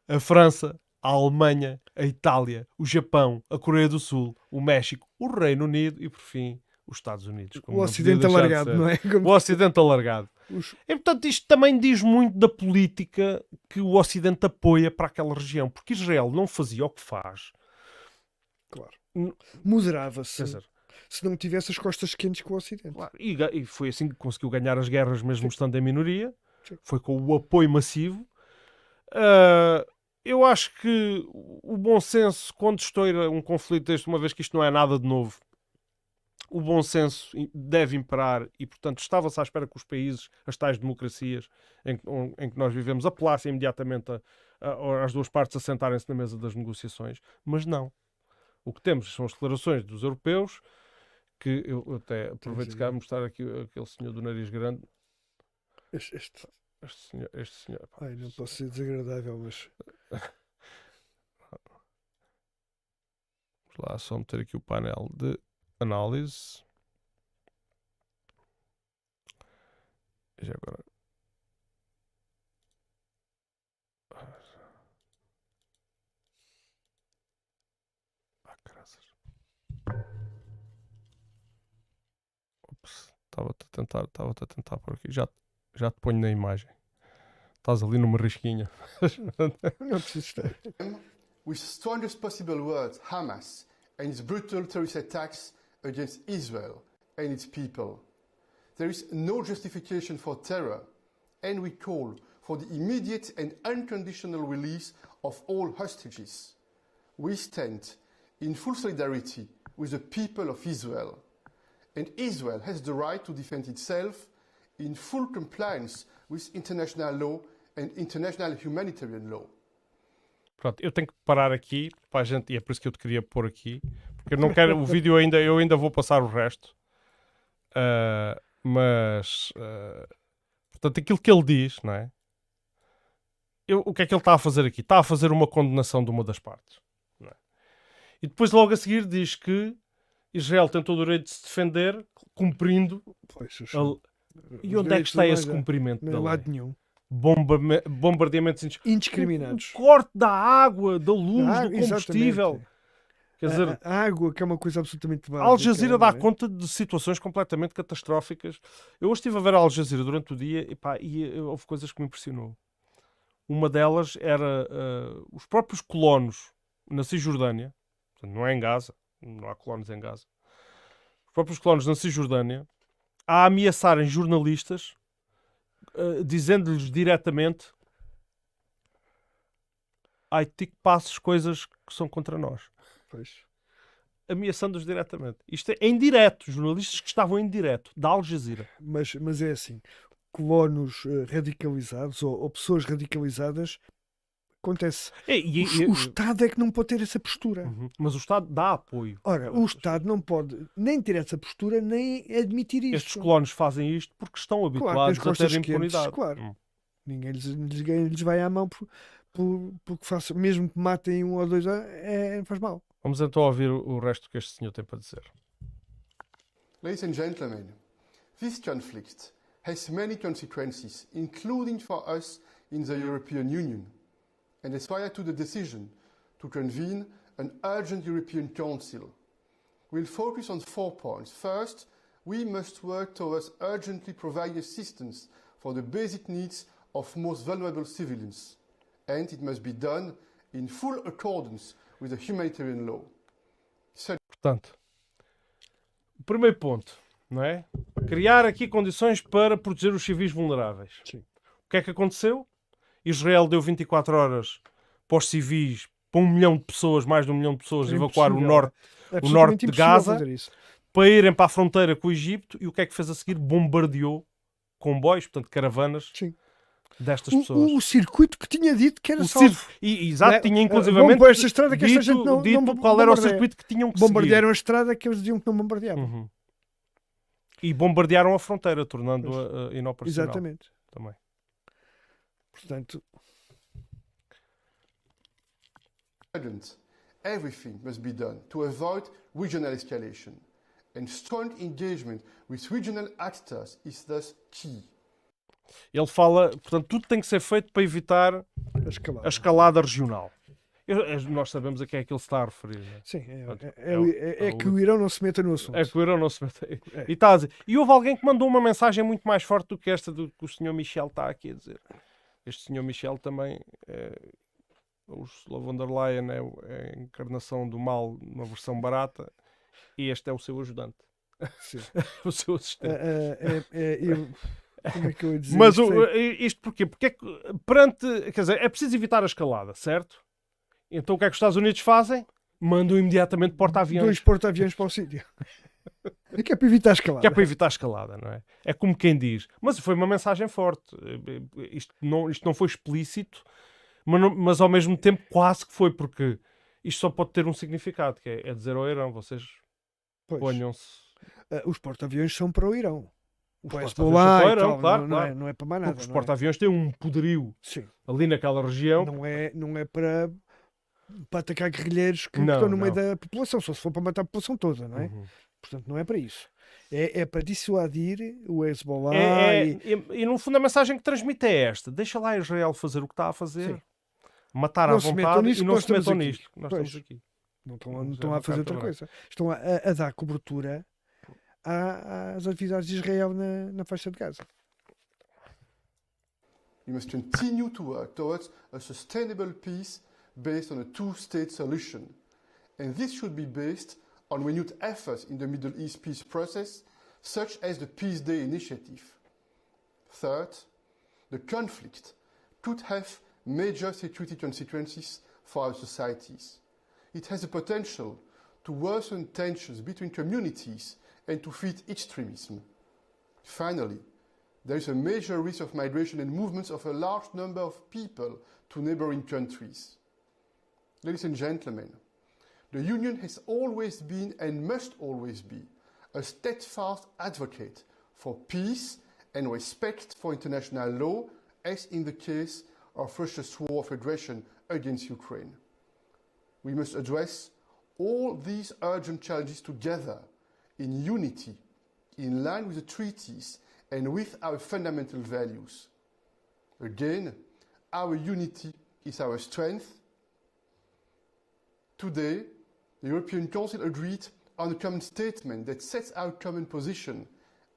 B: a França, a Alemanha, a Itália, o Japão, a Coreia do Sul, o México, o Reino Unido e, por fim, os Estados Unidos. Como
A: o
B: não podia
A: Ocidente
B: deixar de
A: alargado,
B: ser.
A: não é?
B: O Ocidente alargado.
A: Os-
B: E, portanto, isto também diz muito da política que o Ocidente apoia para aquela região. Porque Israel não fazia o que faz.
A: Claro.
B: N-
A: Moderava-se
B: Quer dizer,
A: se não tivesse as costas quentes com o Ocidente.
B: claro, e foi assim que conseguiu ganhar as guerras, mesmo estando em minoria.
A: Sim.
B: Foi com o apoio massivo. Ah, eu acho que o bom senso, quando estoura um conflito deste, uma vez que isto não é nada de novo, o bom senso deve imperar e, portanto, estava-se à espera que os países, as tais democracias em que nós vivemos, apelassem imediatamente às duas partes a sentarem-se na mesa das negociações, mas não. O que temos são as declarações dos europeus, que eu até aproveito cá a mostrar aqui aquele senhor do nariz grande.
A: Este-
B: Este senhor pá,
A: Ai, não posso ser desagradável, mas
B: vamos lá só meter aqui o painel de análise. E já agora. Caraças. Ops, estava-te a tentar por aqui. Já te ponho na imagem. Estás ali numa risquinha.
A: não preciso estar.
D: With strongest possible words, Hamas and its brutal terrorist attacks against Israel and its people. There is no justification for terror, and we call for the immediate and unconditional release of all hostages. We stand in full solidarity with the people of Israel, and Israel has the right to defend itself in full compliance with international law and international humanitarian law.
B: Pronto, eu tenho que parar aqui para a gente, e é por isso que eu te queria pôr aqui, porque eu não quero o vídeo eu ainda vou passar o resto. Portanto, aquilo que ele diz, não é? O que é que ele está a fazer aqui? Está a fazer uma condenação de uma das partes. Não é? E depois, logo a seguir, diz que Israel tem todo o direito de se defender, cumprindo.
A: Pois,
B: E onde é que está esse cumprimento
A: Não
B: da
A: é
B: lei?
A: lado nenhum.
B: Bombardeamentos
A: Indiscriminados.
B: O corte da água, da luz,
A: Ah,
B: do combustível.
A: exatamente.
B: Quer dizer,
A: A água, que é uma coisa absolutamente
B: a
A: básica.
B: Al Jazeera dá
A: não é?
B: conta de situações completamente catastróficas. Eu hoje estive a ver a Al Jazeera durante o dia e houve coisas que me impressionou. Uma delas era os próprios colonos na Cisjordânia, portanto, não é em Gaza, não há colonos em Gaza. Os próprios colonos na Cisjordânia a ameaçarem jornalistas, dizendo-lhes diretamente: ai, ti que passes coisas que são contra nós.
A: Pois.
B: Ameaçando-os diretamente. Isto é em direto, jornalistas que estavam em direto, da Al Jazeera.
A: Mas é assim, colonos radicalizados ou pessoas radicalizadas, acontece. O Estado é que não pode ter essa postura.
B: Mas o Estado dá apoio.
A: Ora, o Estado não pode nem ter essa postura, nem admitir isto.
B: Estes colonos fazem isto porque estão
A: Claro,
B: habituados
A: tem as
B: a
A: costas
B: ter
A: quentes,
B: impunidade.
A: claro. Ninguém lhes vai à mão porque faça, mesmo que matem um ou dois, faz mal.
B: Vamos então ouvir o resto que este senhor tem para dizer.
D: Ladies and gentlemen, this conflict has many consequences, including for us in the European Union, and is prior to the decision to convene an urgent European Council. We'll focus on 4 points. First, we must work towards urgently providing assistance for the basic needs of most vulnerable civilians, and it must be done in full accordance with the humanitarian law.
B: Portanto, o primeiro ponto, não é? Criar aqui condições para proteger os civis vulneráveis.
A: Sim.
B: O que é que aconteceu? Israel deu 24 horas para os civis, para 1 milhão de pessoas, mais de 1 milhão de pessoas,
A: É
B: evacuar o
A: impossível,
B: norte,
A: é
B: o norte
A: absolutamente
B: de
A: impossível
B: Gaza,
A: fazer isso.
B: para irem para a fronteira com o Egito. E o que é que fez a seguir? Bombardeou comboios, portanto, caravanas
A: Sim.
B: destas pessoas.
A: O circuito que tinha dito que era
B: O
A: salvo.
B: Exato,
A: Não é?
B: tinha
A: Vão
B: inclusivamente
A: por esta estrada que esta
B: dito,
A: gente não
B: dito qual era o
A: bombardeia.
B: circuito que tinham que seguir.
A: Bombardearam a estrada que eles diziam que não bombardeavam.
B: Uhum. E bombardearam a fronteira, tornando-a inoperacional.
A: Exatamente.
B: Também.
A: Portanto,
D: Everything must be done to avoid regional escalation, and strong engagement with regional actors is thus key.
B: Ele fala, portanto, tudo tem que ser feito para evitar
A: A escalada.
B: a escalada regional. Nós sabemos a que é que ele se está a referir. Não é?
A: Sim,
B: Portanto,
A: é que o Irão não se meta no assunto.
B: É que o Irão não se mete.
A: É.
B: E está a dizer. E houve alguém que mandou uma mensagem muito mais forte do que esta do que o Sr. Michel está aqui a dizer. Este Sr. Michel também o Ursula von der Leyen é a encarnação do mal numa versão barata e este é o seu ajudante.
A: Sim.
B: O seu assistente.
A: Como é que eu ia dizer?
B: Mas
A: isto?
B: isto porquê? Porque é que perante, quer dizer, é preciso evitar a escalada, certo? Então o que é que os Estados Unidos fazem? Mandam imediatamente porta-aviões.
A: 2 porta-aviões para o sítio. Que é para evitar a escalada.
B: Que é para evitar a escalada, não é? É como quem diz. Mas foi uma mensagem forte. Isto não foi explícito, mas ao mesmo tempo quase que foi, porque isto só pode ter um significado, que é dizer ao Irão, vocês
A: Pois.
B: ponham-se...
A: Os porta-aviões são para o Irão.
B: Os
A: Para o
B: porta-aviões são
A: Hezbollah
B: para o
A: e
B: Irão,
A: tal,
B: claro,
A: não
B: claro.
A: é para mais nada.
B: Porque os
A: não é?
B: porta-aviões têm um poderio
A: Sim.
B: ali naquela região.
A: Não é para atacar guerrilheiros que
B: Não,
A: estão no meio
B: não.
A: da população, só se for para matar a população toda, não é?
B: Uhum.
A: Portanto, não é para isso. É para dissuadir o Hezbollah
B: E no fundo a mensagem que transmite é esta: deixa lá Israel fazer o que está a fazer,
A: Sim.
B: matar
A: Não
B: à
A: se metam
B: vontade
A: nisso
B: e
A: que
B: não
A: nós
B: se metam
A: estamos aqui.
B: nisto. Nós
A: Pois.
B: estamos aqui.
A: não
B: Vamos
A: estão a fazer outra
B: trabalhar.
A: coisa. Estão a dar cobertura às atividades de Israel na faixa de Gaza.
D: We must continue to work towards a sustainable peace based on a two-state solution. And this should be based on renewed efforts in the Middle East peace process, such as the Peace Day initiative. Third, the conflict could have major security consequences for our societies. It has the potential to worsen tensions between communities and to feed extremism. Finally, there is a major risk of migration and movements of a large number of people to neighboring countries. Ladies and gentlemen, the Union has always been and must always be a steadfast advocate for peace and respect for international law, as in the case of Russia's war of aggression against Ukraine. We must address all these urgent challenges together, in unity, in line with the treaties and with our fundamental values. Again, our unity is our strength. Today, the European Council agreed on a common statement that sets out common position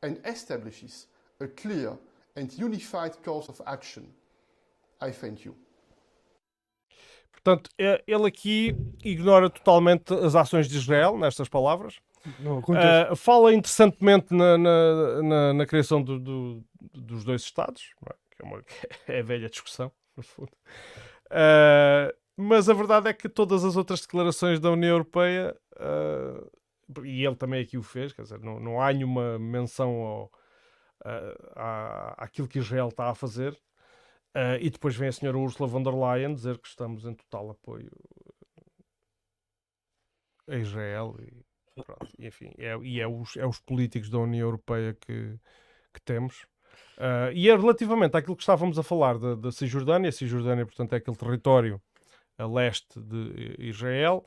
D: and establishes a clear and unified course of action. I thank you.
B: Portanto, ele aqui ignora totalmente as ações de Israel, nestas palavras.
A: Não acontece.
B: Fala interessantemente na criação dos dois Estados, não é? Que é a velha discussão, no fundo. Mas a verdade é que todas as outras declarações da União Europeia, e ele também aqui o fez, quer dizer, não há nenhuma menção àquilo que Israel está a fazer. E depois vem a senhora Ursula von der Leyen dizer que estamos em total apoio a Israel e pronto, e enfim, é os políticos da União Europeia que temos. E é relativamente àquilo que estávamos a falar da Cisjordânia. A Cisjordânia, portanto, é aquele território a leste de Israel.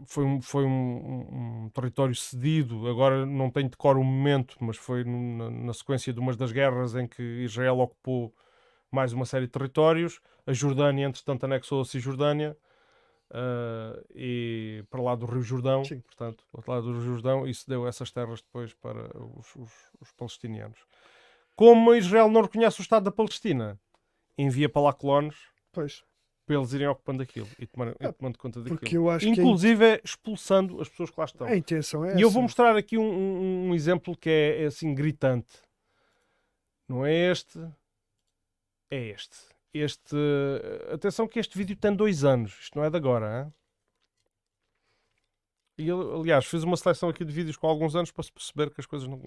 B: Foi um território cedido, agora não tenho de cor o momento, mas foi na sequência de uma das guerras em que Israel ocupou mais uma série de territórios. A Jordânia, entretanto, anexou a Cisjordânia e para lá do Rio Jordão,
A: Sim.
B: portanto, do outro lado do Rio Jordão, e cedeu essas terras depois para os palestinianos. Como Israel não reconhece o Estado da Palestina, envia para lá colonos
A: Pois.
B: para eles irem ocupando aquilo e tomando conta daquilo.
A: Porque eu acho
B: Inclusive expulsando as pessoas que lá estão.
A: a intenção é
B: E eu
A: essa.
B: vou mostrar aqui um exemplo que é assim gritante. Não é este, é este. Atenção que este vídeo tem 2 anos, isto não é de agora. Hein? E ele, aliás, fiz uma seleção aqui de vídeos com alguns anos para se perceber que as coisas não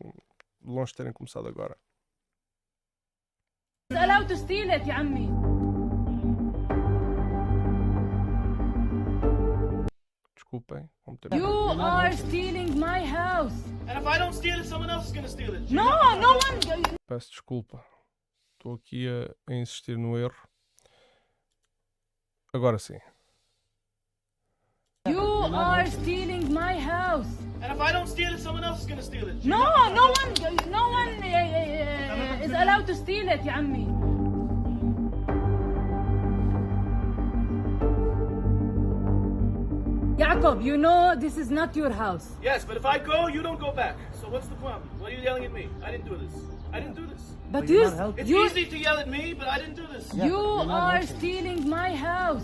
B: longe de terem começado agora.
E: allowed to steal it يا عمي.
B: Desculpem. vamos ter-
E: You are stealing my house.
F: And if I don't steal it, someone else is gonna steal it.
E: No, no one.
B: Peço desculpa. Estou aqui a insistir no erro. Agora sim.
E: You are stealing my house.
F: And if I don't steal it, someone else is gonna steal it.
E: No one is allowed to steal it يا عمي. Jacob, you know this is not your house.
F: Yes, but if I go, you don't go back. So what's the problem? Why are you yelling at me? I didn't do this. I didn't do this.
E: But
F: It's
E: you
F: easy to yell at me, but I didn't do this.
E: you are stealing my house.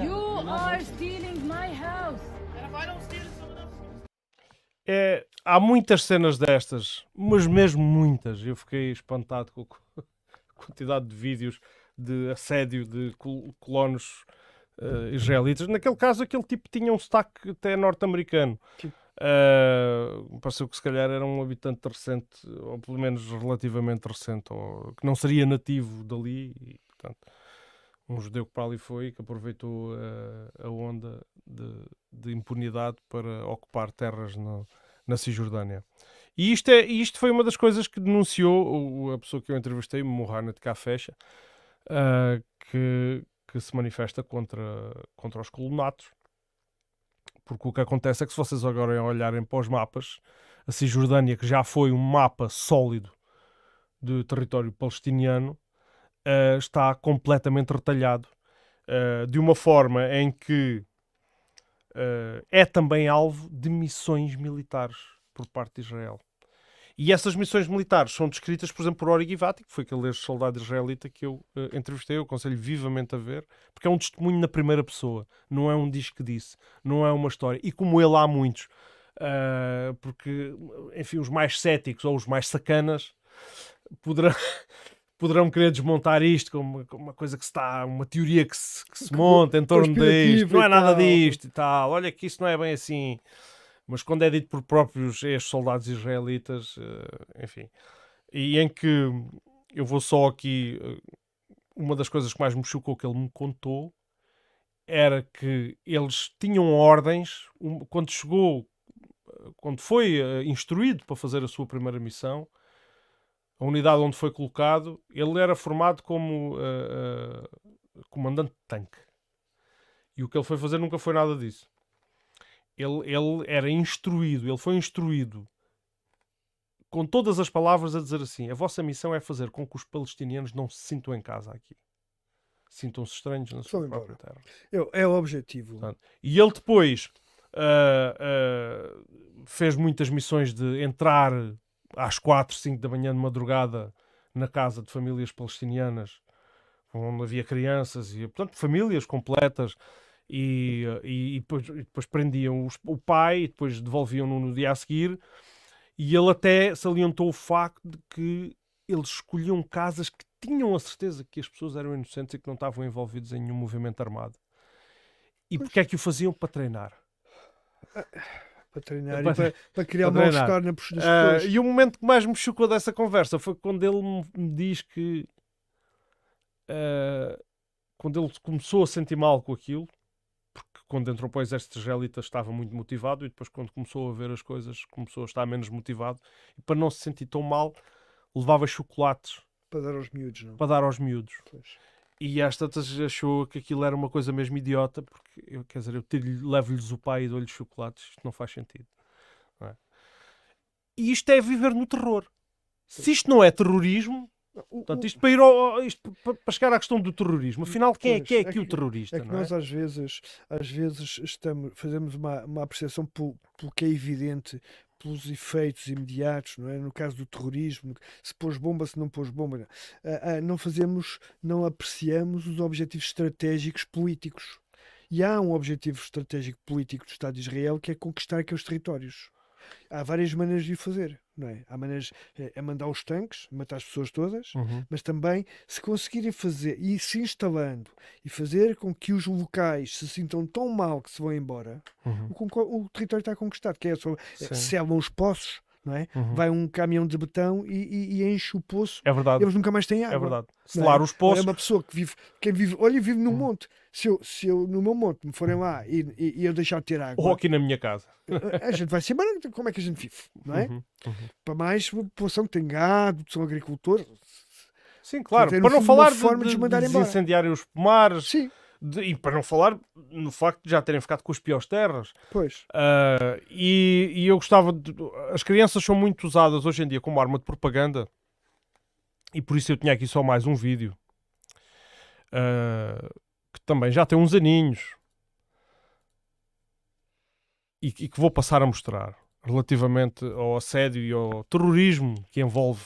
E: You are stealing my house.
F: And if I don't steal it, someone else is gonna steal it.
B: Há muitas cenas destas, mas mesmo muitas. Eu fiquei espantado com a quantidade de vídeos de assédio de colonos israelitas. Naquele caso, aquele tipo tinha um sotaque até norte-americano. Pareceu que se calhar era um habitante recente, ou pelo menos relativamente recente, ou que não seria nativo dali, e, portanto, um judeu que para ali foi, que aproveitou a onda de impunidade para ocupar terras na Cisjordânia. E isto foi uma das coisas que denunciou a pessoa que eu entrevistei, Mohamed Kafesha, que se manifesta contra os colonatos. Porque o que acontece é que, se vocês agora olharem para os mapas, a Cisjordânia, que já foi um mapa sólido de território palestiniano, está completamente retalhado, de uma forma em que é também alvo de missões militares por parte de Israel. E essas missões militares são descritas, por exemplo, por Ori Givati, que foi aquele soldado israelita que eu entrevistei. Eu aconselho vivamente a ver, porque é um testemunho na primeira pessoa, não é um diz que disse, não é uma história. E como ele, há muitos, porque, enfim, os mais céticos ou os mais sacanas poderão querer desmontar isto como uma coisa que se está, uma teoria que se monta em torno disto, não é nada disto e tal, olha que isso não é bem assim. Mas quando é dito por próprios ex-soldados israelitas, enfim, e em que eu vou só aqui, uma das coisas que mais me chocou que ele me contou era que eles tinham ordens, quando foi instruído para fazer a sua primeira missão, a unidade onde foi colocado, ele era formado como comandante de tanque. E o que ele foi fazer nunca foi nada disso. Ele era instruído, ele foi instruído com todas as palavras a dizer assim: a vossa missão é fazer com que os palestinianos não se sintam em casa aqui. Sintam-se estranhos na sua própria terra.
A: É o objetivo.
B: Portanto, e ele depois fez muitas missões de entrar às 4, 5 da manhã de madrugada na casa de famílias palestinianas onde havia crianças e, portanto, famílias completas. E depois prendiam o pai e depois devolviam-no no dia a seguir. E ele até salientou o facto de que eles escolhiam casas que tinham a certeza que as pessoas eram inocentes e que não estavam envolvidos em nenhum movimento armado. E porque é que o faziam? Para treinar.
A: Para treinar e para criar uma mal-estar nas pessoas.
B: E o momento que mais me chocou dessa conversa foi quando ele me diz que quando ele começou a sentir mal com aquilo, porque quando entrou para o exército israelita estava muito motivado e depois quando começou a ver as coisas começou a estar menos motivado, e para não se sentir tão mal levava chocolates
A: para dar aos miúdos, não?
B: Para dar aos miúdos.
A: Pois.
B: E às tantas achou que aquilo era uma coisa mesmo idiota, porque eu levo-lhes o pai e dou-lhes chocolates, isto não faz sentido, não é? E isto é viver no terror. Se isto não é terrorismo, portanto, isto para chegar à questão do terrorismo, afinal, quem é que é aqui o terrorista?
A: É que nós às vezes fazemos uma apreciação pelo que é evidente, pelos efeitos imediatos, não é? No caso do terrorismo, se pôs bomba, se não pôs bomba, não apreciamos os objetivos estratégicos políticos. E há um objetivo estratégico político do Estado de Israel que é conquistar aqueles territórios. Há várias maneiras de o fazer, não é? Há maneiras a mandar os tanques, matar as pessoas todas, mas também se conseguirem fazer e se instalando e fazer com que os locais se sintam tão mal que se vão embora, o território está conquistado, que é só selvam os poços. Não é? Vai um caminhão de betão e enche o poço.
B: É verdade.
A: Eles nunca mais têm água.
B: É verdade.
A: Não é?
B: Selar os poços.
A: É uma pessoa que vive, vive no monte. Se eu no meu monte me forem lá e eu deixar de ter água,
B: Ou aqui na minha casa.
A: a gente vai se embora. Como é que a gente vive? Não é? Para mais a população que tem gado, que são agricultores.
B: Sim, claro.
A: Tem, no
B: Para não
A: fundo,
B: falar
A: uma forma de os mandar embora.
B: desincendiarem os pomares.
A: Sim,
B: E para não falar no facto de já terem ficado com as piores terras.
A: pois.
B: E eu gostava de... As crianças são muito usadas hoje em dia como arma de propaganda. E por isso eu tinha aqui só mais um vídeo. Que também já tem uns aninhos. E que vou passar a mostrar. Relativamente ao assédio e ao terrorismo que envolve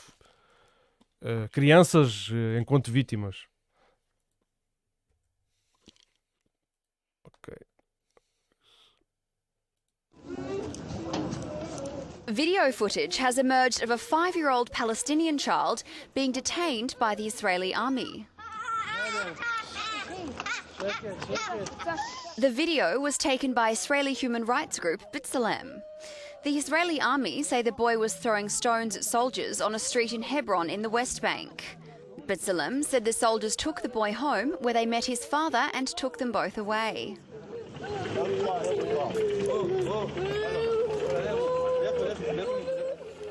B: crianças enquanto vítimas.
G: Video footage has emerged of a 5-year-old Palestinian child being detained by the Israeli army. The video was taken by Israeli human rights group B'Tselem. The Israeli army say the boy was throwing stones at soldiers on a street in Hebron in the West Bank. B'Tselem said the soldiers took the boy home, where they met his father and took them both away.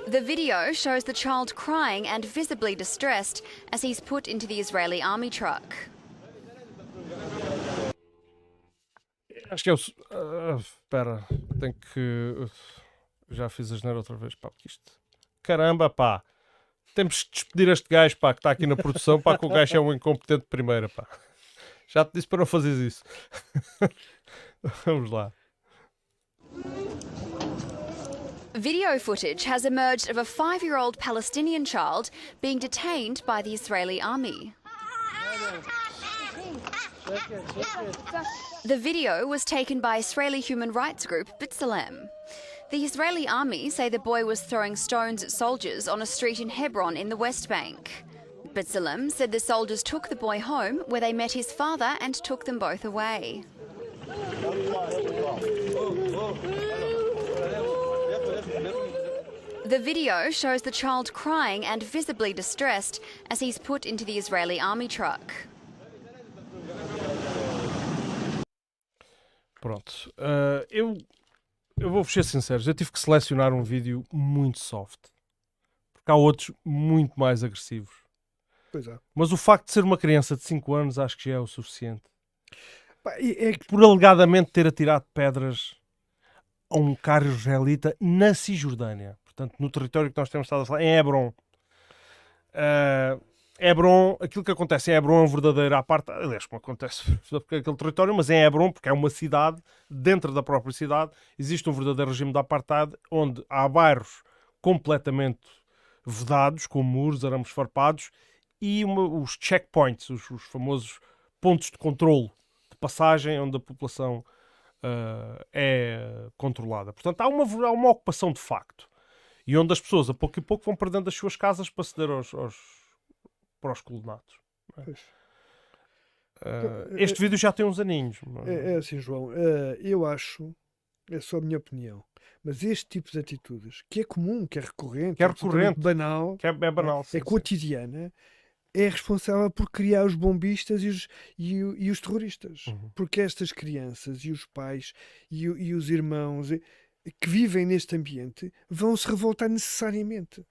G: The video shows the child crying and visibly distressed as he's put into the Israeli army truck.
B: Acho que é o... espera, tenho que... já fiz a asneira outra vez, pá, porque isto... Caramba, pá. Temos que despedir este gajo, pá, que está aqui na produção, pá, que o gajo é um incompetente de primeira, pá. Já te disse para não fazeres isso. Vamos lá.
G: Video footage has emerged of a 5-year-old Palestinian child being detained by the Israeli army. The video was taken by Israeli human rights group B'Tselem. The Israeli army say the boy was throwing stones at soldiers on a street in Hebron in the West Bank. B'Tselem said the soldiers took the boy home, where they met his father and took them both away. The video shows the child crying and visibly distressed as he's put into the Israeli army truck.
B: Pronto. Eu vou-vos ser sincero, eu tive que selecionar um vídeo muito soft. Porque há outros muito mais agressivos.
A: Pois é.
B: Mas o facto de ser uma criança de 5 anos acho que já é o suficiente.
A: Pá, é que
B: Por alegadamente ter atirado pedras a um carro israelita na Cisjordânia. Portanto, no território que nós temos estado a falar, em Hebron. Hebron, aquilo que acontece em Hebron é um verdadeiro apartheid. Aliás, como acontece porque aquele território, mas em Hebron, porque é uma cidade, dentro da própria cidade, existe um verdadeiro regime de apartheid, onde há bairros completamente vedados, com muros, arames farpados, e os checkpoints, os famosos pontos de controlo de passagem, onde a população é controlada. Portanto, há uma ocupação de facto. E onde as pessoas, a pouco e pouco, vão perdendo as suas casas para ceder para os colonatos. Este vídeo já tem uns aninhos.
A: É assim, João, eu acho, é só a minha opinião, mas este tipo de atitudes, que é comum, que é recorrente,
B: Que é
A: absolutamente
B: recorrente.
A: banal,
B: Que é banal. sim,
A: é cotidiana, é responsável por criar os bombistas e os terroristas. Porque estas crianças e os pais e os irmãos que vivem neste ambiente vão se revoltar necessariamente,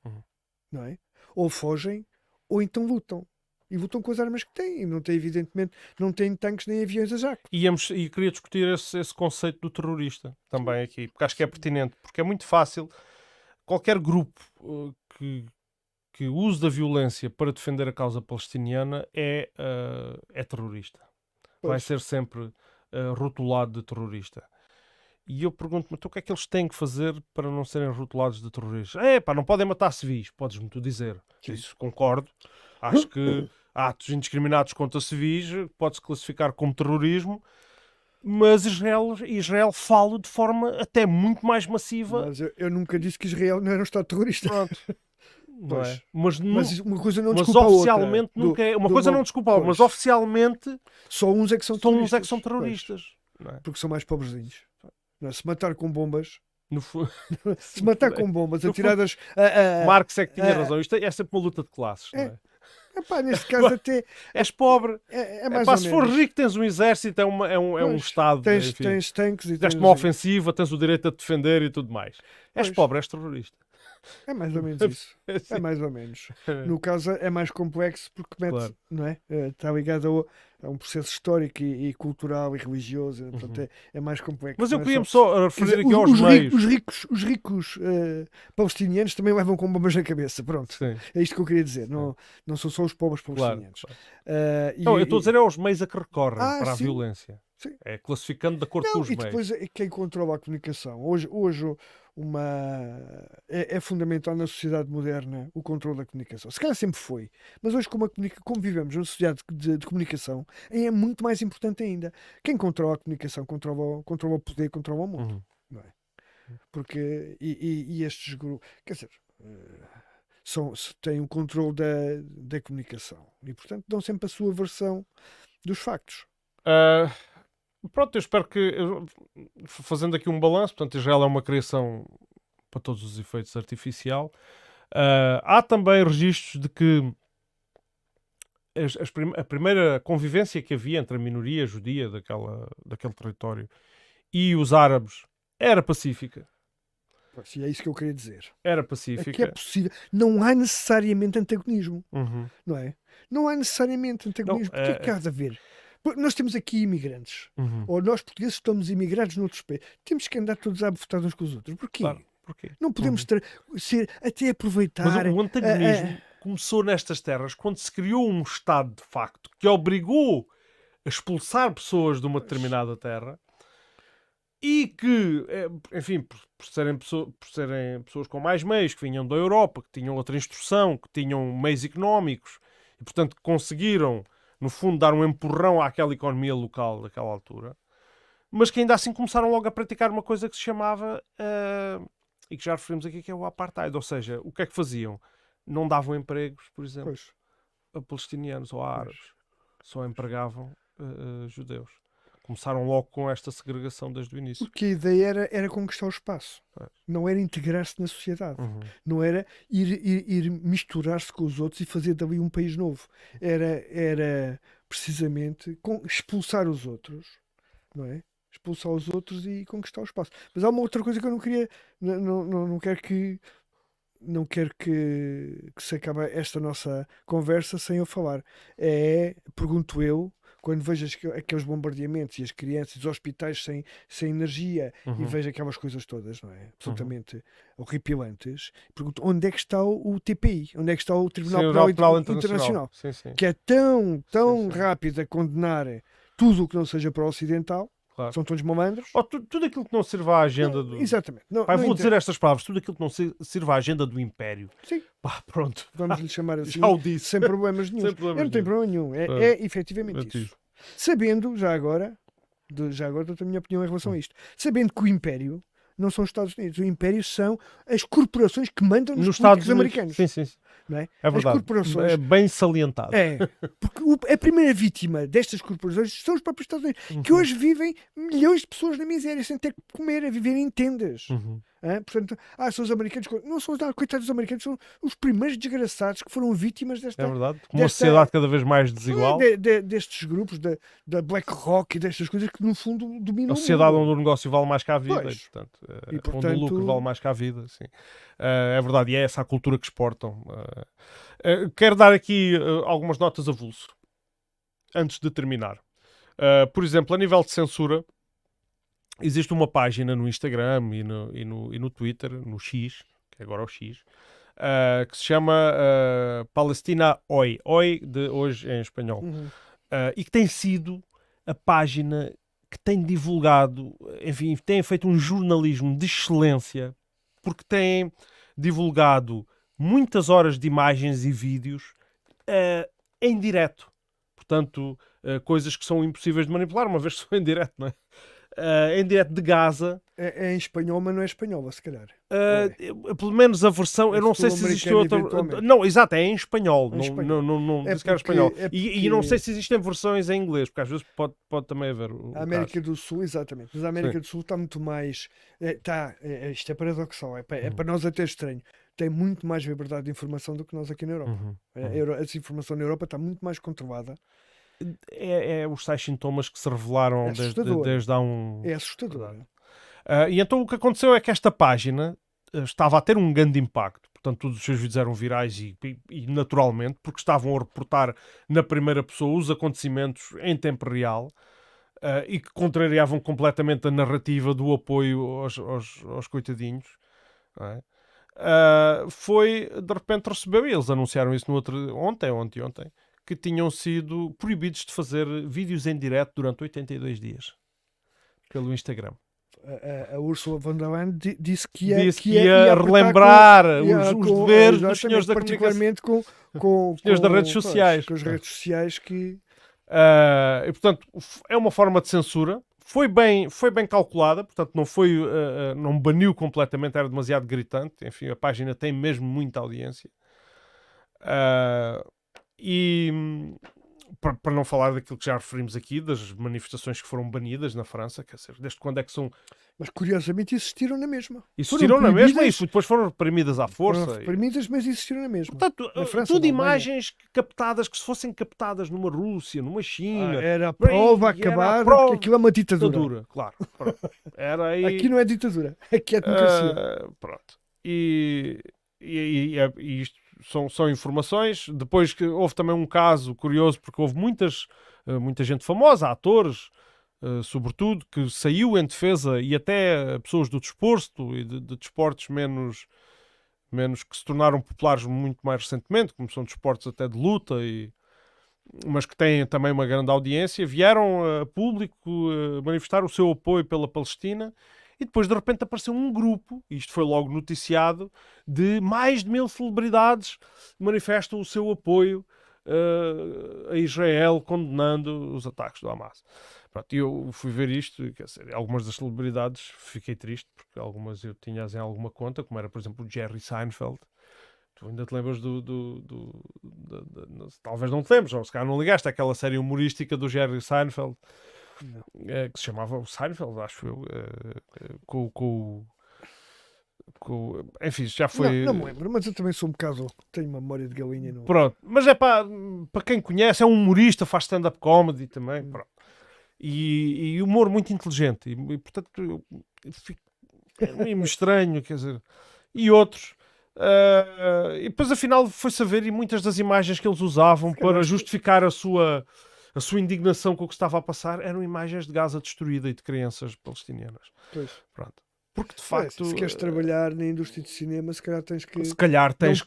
A: não é? Ou fogem, ou então lutam. E lutam com as armas que têm. Não têm, evidentemente, não têm tanques nem aviões a jaco.
B: E queria discutir esse conceito do terrorista também aqui, porque acho que é pertinente, porque é muito fácil. Qualquer grupo que use da violência para defender a causa palestiniana é terrorista. Vai
A: Pois.
B: ser sempre rotulado de terrorista. E eu pergunto-me, então o que é que eles têm que fazer para não serem rotulados de terroristas? Não podem matar civis, podes-me tu dizer.
A: Sim.
B: Isso concordo. Acho que atos indiscriminados contra civis pode-se classificar como terrorismo, mas Israel fala de forma até muito mais massiva.
A: Mas eu nunca disse que Israel não era um Estado terrorista.
B: Pronto. Não
A: Pois.
B: é? Mas
A: Uma coisa não
B: mas
A: desculpa a outra.
B: oficialmente nunca é. Uma coisa não desculpa a outra, mas
A: Pois.
B: oficialmente
A: Só uns é que são
B: são uns
A: terroristas.
B: é que são terroristas. Não é?
A: Pois, porque são mais pobrezinhos. Não é? Se matar com bombas,
B: No fundo,
A: se matar com bombas
B: No
A: atiradas
B: Marx é que tinha razão. Isto é sempre uma luta de classes. Não é?
A: epá, neste caso até
B: És pobre.
A: é mais
B: Epá,
A: ou
B: se
A: menos.
B: for rico, tens um exército, é um
A: Pois,
B: Estado.
A: Tens,
B: enfim.
A: tens tanques e
B: Fizeste
A: tens...
B: uma ofensiva, tens o direito a te defender e tudo mais. És
A: Pois.
B: pobre, és terrorista.
A: É mais ou menos isso. É mais ou menos. No caso é mais complexo porque mete,
B: Claro.
A: não é? Está ligado a um processo histórico e cultural e religioso. Portanto, é mais complexo.
B: Mas eu
A: Não é
B: queria-me
A: só-
B: só
A: Quer
B: referir
A: dizer,
B: aqui aos meios.
A: os ricos palestinianos também levam com bombas na cabeça. Pronto.
B: Sim,
A: É isto que eu queria dizer. Não são só os pobres
B: claro.
A: palestinianos.
B: claro.
A: E-
B: Não, eu estou a
A: e-
B: dizer é aos meios a que recorrem
A: Ah,
B: para a
A: sim.
B: violência.
A: Sim.
B: É classificando de acordo com
A: Não,
B: os
A: e
B: meios.
A: depois quem controla a comunicação. Hoje é fundamental na sociedade moderna o controle da comunicação. Se calhar sempre foi, mas hoje, como vivemos numa sociedade de comunicação, é muito mais importante ainda. Quem controla a comunicação controla o poder, controla o mundo.
B: Uhum.
A: Não é? Porque e estes grupos, quer dizer, têm um controle da comunicação e, portanto, dão sempre a sua versão dos factos.
B: Ah, pronto, eu espero que, fazendo aqui um balanço, portanto, Israel é uma criação para todos os efeitos artificial. Há também registros de que a primeira convivência que havia entre a minoria judia daquele território e os árabes era pacífica.
A: Pois, e é isso que eu queria dizer.
B: Era
A: É que é
B: pacífica.
A: possível. Não há necessariamente antagonismo,
B: Uhum.
A: não é? Não há necessariamente antagonismo.
B: Não,
A: Porque é que há de haver? Porque nós temos aqui imigrantes.
B: Uhum.
A: Ou nós portugueses estamos imigrados noutros países. Temos que andar todos a botar uns com os outros. Porquê?
B: Claro. Porquê?
A: Não podemos ser até
B: Mas
A: aproveitar.
B: o antagonismo começou nestas terras quando se criou um Estado de facto que obrigou a expulsar pessoas de uma determinada terra e que, enfim, por serem pessoas com mais meios, que vinham da Europa, que tinham outra instrução, que tinham meios económicos e, portanto, conseguiram, no fundo, dar um empurrão àquela economia local daquela altura, mas que ainda assim começaram logo a praticar uma coisa que se chamava, e que já referimos aqui, que é o apartheid. Ou seja, o que é que faziam? Não davam empregos, por exemplo,
A: Pois,
B: a palestinianos ou a árabes. Só empregavam judeus. Começaram logo com esta segregação desde o início.
A: porque a ideia era conquistar o espaço.
B: Pois.
A: Não era integrar-se na sociedade.
B: Uhum.
A: Não era ir misturar-se com os outros e fazer dali um país novo. Era precisamente expulsar os outros, não é? Expulsar os outros e conquistar o espaço. Mas há uma outra coisa que eu não queria, não quero que se acabe esta nossa conversa sem eu falar. Pergunto eu, quando vejo aqueles bombardeamentos e as crianças, os hospitais sem energia e
B: Uhum.
A: vejo aquelas coisas todas, não é? Absolutamente horripilantes. Pergunto, onde é que está o TPI? Onde é que está o Tribunal
B: Sim, o
A: Penal
B: Tribunal
A: Internacional?
B: Sim, sim.
A: Que é tão
B: Sim, sim.
A: rápido a condenar tudo o que não seja para o ocidental.
B: Claro.
A: São todos malandros.
B: Ou tudo aquilo que não sirva à agenda do...
A: Exatamente. Não,
B: Pai,
A: não
B: vou
A: inter-
B: dizer estas palavras. Tudo aquilo que não sirva à agenda do Império.
A: Sim.
B: Pá, pronto.
A: Vamos lhe chamar assim,
B: Já o disse.
A: sem problemas nenhum.
B: Sem problemas
A: Eu não tenho
B: nenhum.
A: problema nenhum.
B: Ah.
A: É efetivamente
B: É
A: isso. Sabendo, já agora dou-te a minha opinião em relação a isto. Sabendo que o Império não são os Estados Unidos. O Império são as corporações que mandam nos
B: Estados
A: políticos
B: Unidos.
A: americanos.
B: Sim, sim.
A: Não é?
B: É
A: As
B: verdade.
A: corporações...
B: É bem salientado.
A: É, porque a primeira vítima destas corporações são os próprios Estados Unidos, que hoje vivem milhões de pessoas na miséria, sem ter que comer, a viver em tendas.
B: Uhum.
A: Portanto, são os americanos, não são os coitados dos americanos, são os primeiros desgraçados que foram vítimas desta...
B: É verdade. Com uma
A: desta-
B: sociedade cada vez mais desigual.
A: destes grupos, da BlackRock e destas coisas que no fundo dominam
B: A sociedade
A: o mundo.
B: onde o negócio vale mais que a vida.
A: Pois.
B: E, portanto,
A: E,
B: onde
A: portanto-
B: o lucro vale mais que a vida. Sim. É verdade. E é essa a cultura que exportam. Quero dar aqui algumas notas avulso. Antes de terminar. Por exemplo, a nível de censura, existe uma página no Instagram e no Twitter, no X, que é agora o X, que se chama Palestina Hoy. Hoy de hoje em espanhol.
A: Uhum.
B: E que tem sido a página que tem divulgado, enfim, tem feito um jornalismo de excelência, porque tem divulgado muitas horas de imagens e vídeos em direto. Portanto, coisas que são impossíveis de manipular, uma vez que são em direto, não é? Em direto de Gaza,
A: É em espanhol, mas não é espanhola, se calhar.
B: pelo menos a versão,
A: É
B: eu não sei se existe
A: sul-americana,
B: outra.
A: eventualmente.
B: Não, exato, é em espanhol.
A: Em
B: Não,
A: espanhol.
B: não
A: É
B: disse que era
A: porque-
B: espanhol.
A: é
B: E não
A: porque-
B: sei se existem versões em inglês, porque às vezes pode também haver o
A: A América
B: caso.
A: do Sul, exatamente. Mas a América do Sul está muito mais. Isto é paradoxal, é para nós até estranho. Tem muito mais liberdade de informação do que nós aqui na Europa.
B: Uhum.
A: A informação na Europa está muito mais controlada.
B: É os tais sintomas que se revelaram
A: É assustador.
B: desde há um.
A: É assustador.
B: E então o que aconteceu é que esta página estava a ter um grande impacto. Portanto, todos os seus vídeos eram virais e naturalmente, porque estavam a reportar na primeira pessoa os acontecimentos em tempo real e que contrariavam completamente a narrativa do apoio aos coitadinhos. Não é? De repente recebeu, e eles anunciaram isso ontem, que tinham sido proibidos de fazer vídeos em direto durante 82 dias pelo Instagram.
A: A Ursula von der Leyen disse que
B: ia relembrar os deveres dos senhores da comunicação.
A: particularmente com
B: senhores das redes sociais.
A: Com as redes sociais que...
B: E, portanto, é uma forma de censura. Foi bem calculada, portanto, não baniu completamente, era demasiado gritante. Enfim, a página tem mesmo muita audiência. E para não falar daquilo que já referimos aqui, das manifestações que foram banidas na França, quer dizer, desde quando é que são...
A: Mas curiosamente existiram na mesma.
B: Existiram na mesma e depois foram reprimidas à força.
A: Foram reprimidas, mas existiram na mesma.
B: Portanto,
A: Na França,
B: tudo
A: na
B: imagens captadas, que se fossem captadas numa Rússia, numa China...
A: Era a prova acabada, porque aquilo é uma ditadura.
B: Claro. Era aí...
A: Aqui não é ditadura, aqui é democracia.
B: Pronto. E isto são informações. Depois que houve também um caso curioso, porque houve muita gente famosa, atores, sobretudo, que saiu em defesa, e até pessoas do desporto e de desportos menos que se tornaram populares muito mais recentemente, como são desportos até de luta, mas que têm também uma grande audiência, vieram a público manifestar o seu apoio pela Palestina. E depois, de repente, apareceu um grupo, e isto foi logo noticiado, de mais de 1000 celebridades que manifestam o seu apoio a Israel, condenando os ataques do Hamas. Pronto, e eu fui ver isto, quer dizer, algumas das celebridades fiquei triste, porque algumas eu tinha-as em alguma conta, como era, por exemplo, o Jerry Seinfeld. Tu ainda te lembras talvez não te lembres, ou se calhar não ligaste àquela série humorística do Jerry Seinfeld, que se chamava o Seinfeld, acho eu, enfim, já foi...
A: Não me lembro, mas eu também sou um bocado... Tenho uma memória de galinha. No...
B: Pronto, mas é para quem conhece, é um humorista, faz stand-up comedy também, pronto. E humor muito inteligente, e portanto é meio estranho, quer dizer, e outros... e depois afinal foi-se a ver, e muitas das imagens que eles usavam para justificar a sua indignação com o que estava a passar eram imagens de Gaza destruída e de crianças palestinianas.
A: Pois.
B: Pronto. Porque de facto,
A: se queres trabalhar na indústria de cinema, se calhar tens que...
B: se calhar tens...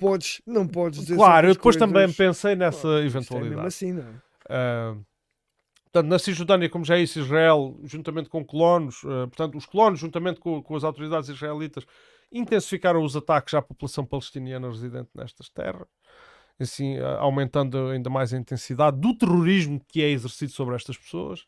A: Não podes dizer...
B: Claro, eu depois
A: coisas...
B: também pensei nessa eventualidade.
A: É mesmo assim, não é?
B: Portanto, na Cisjordânia, como já disse, Israel, juntamente com colonos, portanto, os colonos, juntamente com as autoridades israelitas, intensificaram os ataques à população palestiniana residente nestas terras, assim, aumentando ainda mais a intensidade do terrorismo que é exercido sobre estas pessoas.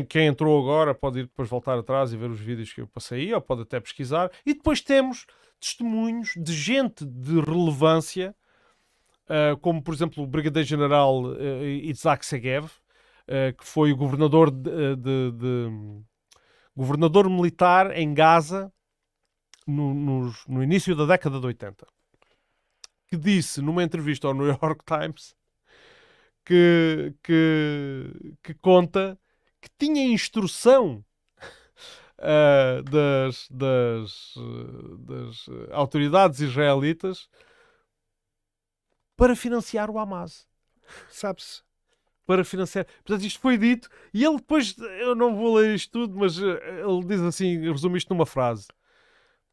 B: Quem entrou agora pode ir depois voltar atrás e ver os vídeos que eu passei aí, ou pode até pesquisar. E depois temos testemunhos de gente de relevância, como por exemplo o Brigadeiro-General Itzhak Segev, que foi o governador governador militar em Gaza no início da década de 80, que disse numa entrevista ao New York Times que conta que tinha instrução das autoridades israelitas para financiar o Hamas.
A: Sabe-se.
B: Para financiar. Portanto, isto foi dito, e ele depois, eu não vou ler isto tudo, mas ele diz assim, resume isto numa frase: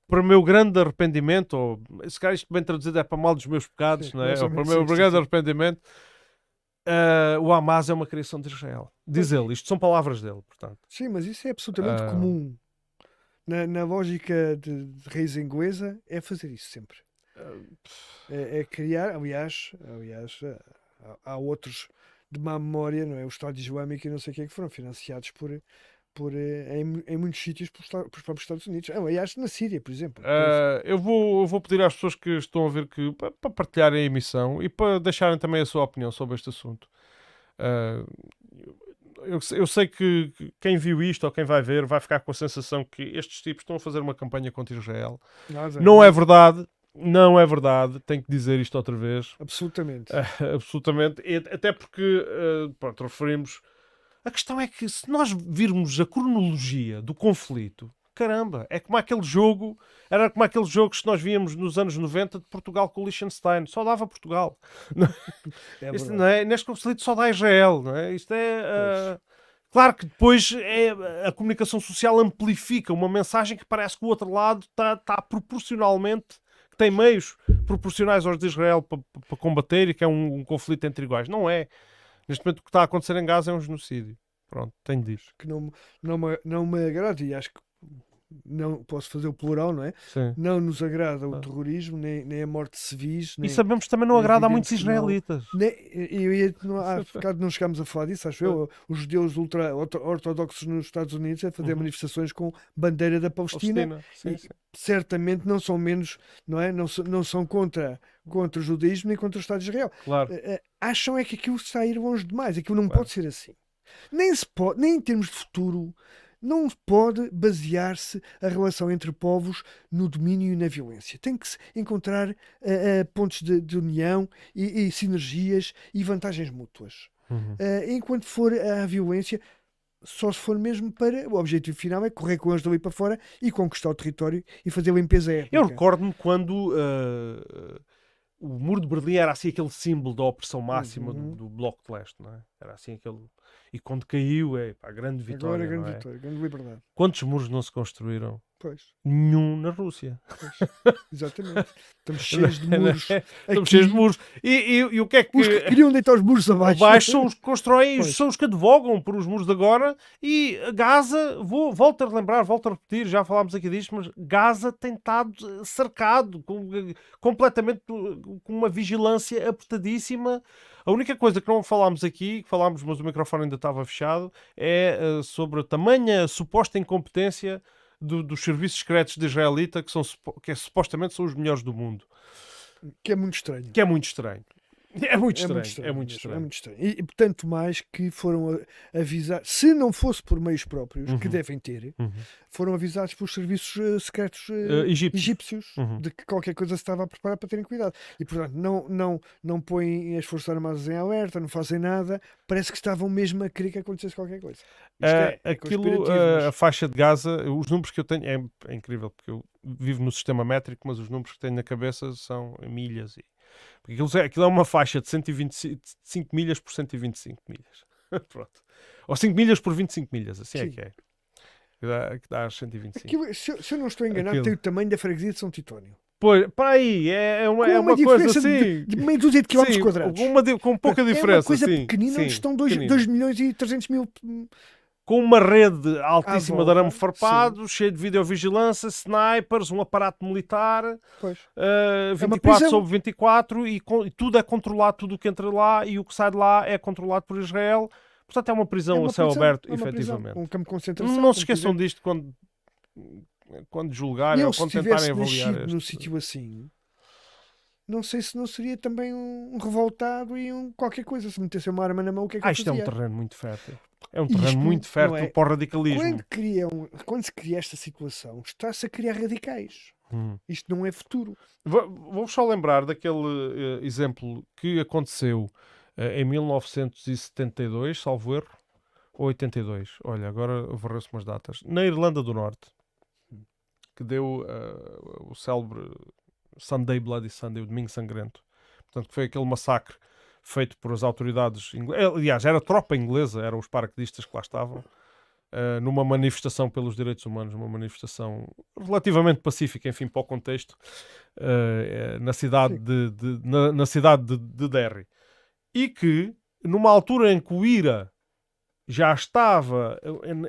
B: para o meu grande arrependimento, ou se calhar isto bem traduzido é para mal dos meus pecados,
A: Sim,
B: não é? Ou para o
A: sim,
B: meu
A: sim,
B: grande
A: sim.
B: arrependimento, o Hamas é uma criação de Israel. Diz ele, isto são palavras dele, portanto.
A: Sim, mas isso é absolutamente comum. Na lógica de raiz inglesa, é fazer isso sempre. É criar, aliás, Há outros de má memória, não é? O Estado Islâmico e não sei o que foram financiados em muitos sítios pelos próprios Estados Unidos. Aliás, na Síria, por exemplo.
B: Eu vou pedir às pessoas que estão a ver que para partilharem a emissão e para deixarem também a sua opinião sobre este assunto. Eu sei que quem viu isto ou quem vai ver vai ficar com a sensação que estes tipos estão a fazer uma campanha contra Israel. Não é verdade. Não é verdade. Tenho que dizer isto outra vez.
A: Absolutamente.
B: Absolutamente. Até porque, pronto, referimos... A questão é que se nós virmos a cronologia do conflito, caramba, é como aquele jogo, era como aqueles jogos que nós víamos nos anos 90 de Portugal com o Liechtenstein, só dava Portugal. Isto, não é? Neste conflito só dá Israel, não é? Isto é... Claro que depois a comunicação social amplifica uma mensagem que parece que o outro lado está proporcionalmente, que tem meios proporcionais aos de Israel para combater e que é um conflito entre iguais. Não é. Neste momento o que está a acontecer em Gaza é um genocídio. Pronto, tenho de ir.
A: Que não me agrada, e acho que não posso fazer o plural, não é?
B: Sim.
A: Não nos agrada o terrorismo, nem a morte de civis.
B: E sabemos que também não agrada a muitos israelitas.
A: Há bocado não chegámos a falar disso, acho eu. Os judeus ultra-ortodoxos nos Estados Unidos a fazer manifestações com bandeira da Palestina.
B: Sim.
A: Certamente não são menos, não é? Não são contra o judaísmo nem contra o Estado de Israel.
B: Claro.
A: Acham é que aquilo está a ir longe demais. Aquilo não pode ser assim. Nem em termos de futuro, não pode basear-se a relação entre povos no domínio e na violência. Tem que se encontrar pontos de união e sinergias e vantagens mútuas. Enquanto for a violência, só se for mesmo para... O objetivo final é correr com eles dali para fora e conquistar o território e fazer limpeza étnica.
B: Eu recordo-me quando o Muro de Berlim era assim aquele símbolo da opressão máxima do Bloco de Leste, não é? Era assim aquele... E quando caiu, a grande vitória.
A: Agora a grande
B: não é?
A: vitória, grande liberdade.
B: Quantos muros não se construíram?
A: Pois.
B: Nenhum na Rússia.
A: Pois. Exatamente. Estamos cheios de muros.
B: Estamos cheios de muros. E o que é que...
A: Os que queriam deitar os muros abaixo.
B: São os que constroem,
A: Pois.
B: são os que advogam por os muros de agora. E Gaza, volto a relembrar, volto a repetir, já falámos aqui disto, mas Gaza tem estado cercado, completamente com uma vigilância apertadíssima. A única coisa que não falámos aqui, mas o microfone ainda estava fechado, é sobre a tamanha suposta incompetência dos serviços secretos de israelita, que supostamente são os melhores do mundo.
A: Que é muito estranho.
B: Que é muito estranho. É muito
A: É
B: estranho.
A: muito estranho. E tanto mais que foram avisar, se não fosse por meios próprios, que devem ter, foram avisados pelos serviços secretos egípcios de que qualquer coisa se estava a preparar para terem cuidado. E, portanto, não põem as Forças Armadas em alerta, não fazem nada, parece que estavam mesmo a querer que acontecesse qualquer coisa.
B: A faixa de Gaza, os números que eu tenho, é incrível, porque eu vivo no sistema métrico, mas os números que tenho na cabeça são em milhas. Porque aquilo é uma faixa de 125 milhas por 125 milhas. Pronto. Ou 5 milhas por 25 milhas, assim. Sim. É que é. Que dá 125.
A: Aquilo, se eu não estou enganado, tem o tamanho da freguesia de São Titónio.
B: Pois, para aí, é uma coisa assim.
A: De meio dúzia de quilómetros quadrados.
B: Com pouca diferença.
A: É uma coisa
B: sim,
A: pequenina, onde estão 2 milhões e 300 mil...
B: Com uma rede altíssima de arame farpado, cheio de videovigilância, snipers, um aparato militar, 24/24, e tudo é controlado, tudo o que entra lá e o que sai de lá é controlado por Israel. Portanto, é uma prisão a céu aberto, efetivamente.
A: Um campo de concentração.
B: Não se esqueçam disto quando julgarem ou quando tentarem avaliar
A: num sítio assim, não sei se não seria também um revoltado e qualquer coisa. Se metesse uma arma na mão, o que é que
B: isto
A: fazia?
B: É um terreno muito fértil. É um terreno muito fértil para o radicalismo.
A: Quando se cria esta situação, está-se a criar radicais. Isto não é futuro.
B: Vou-vos só lembrar daquele exemplo que aconteceu em 1972, salvo erro, ou 82. Olha, agora varreu-se umas datas. Na Irlanda do Norte, que deu o célebre Sunday Bloody Sunday, o Domingo Sangrento. Portanto, foi aquele massacre feito por as autoridades inglesas. Aliás, era a tropa inglesa, eram os paraquedistas que lá estavam, numa manifestação pelos direitos humanos, uma manifestação relativamente pacífica, enfim, para o contexto, na cidade de Derry. E que, numa altura em que o IRA já estava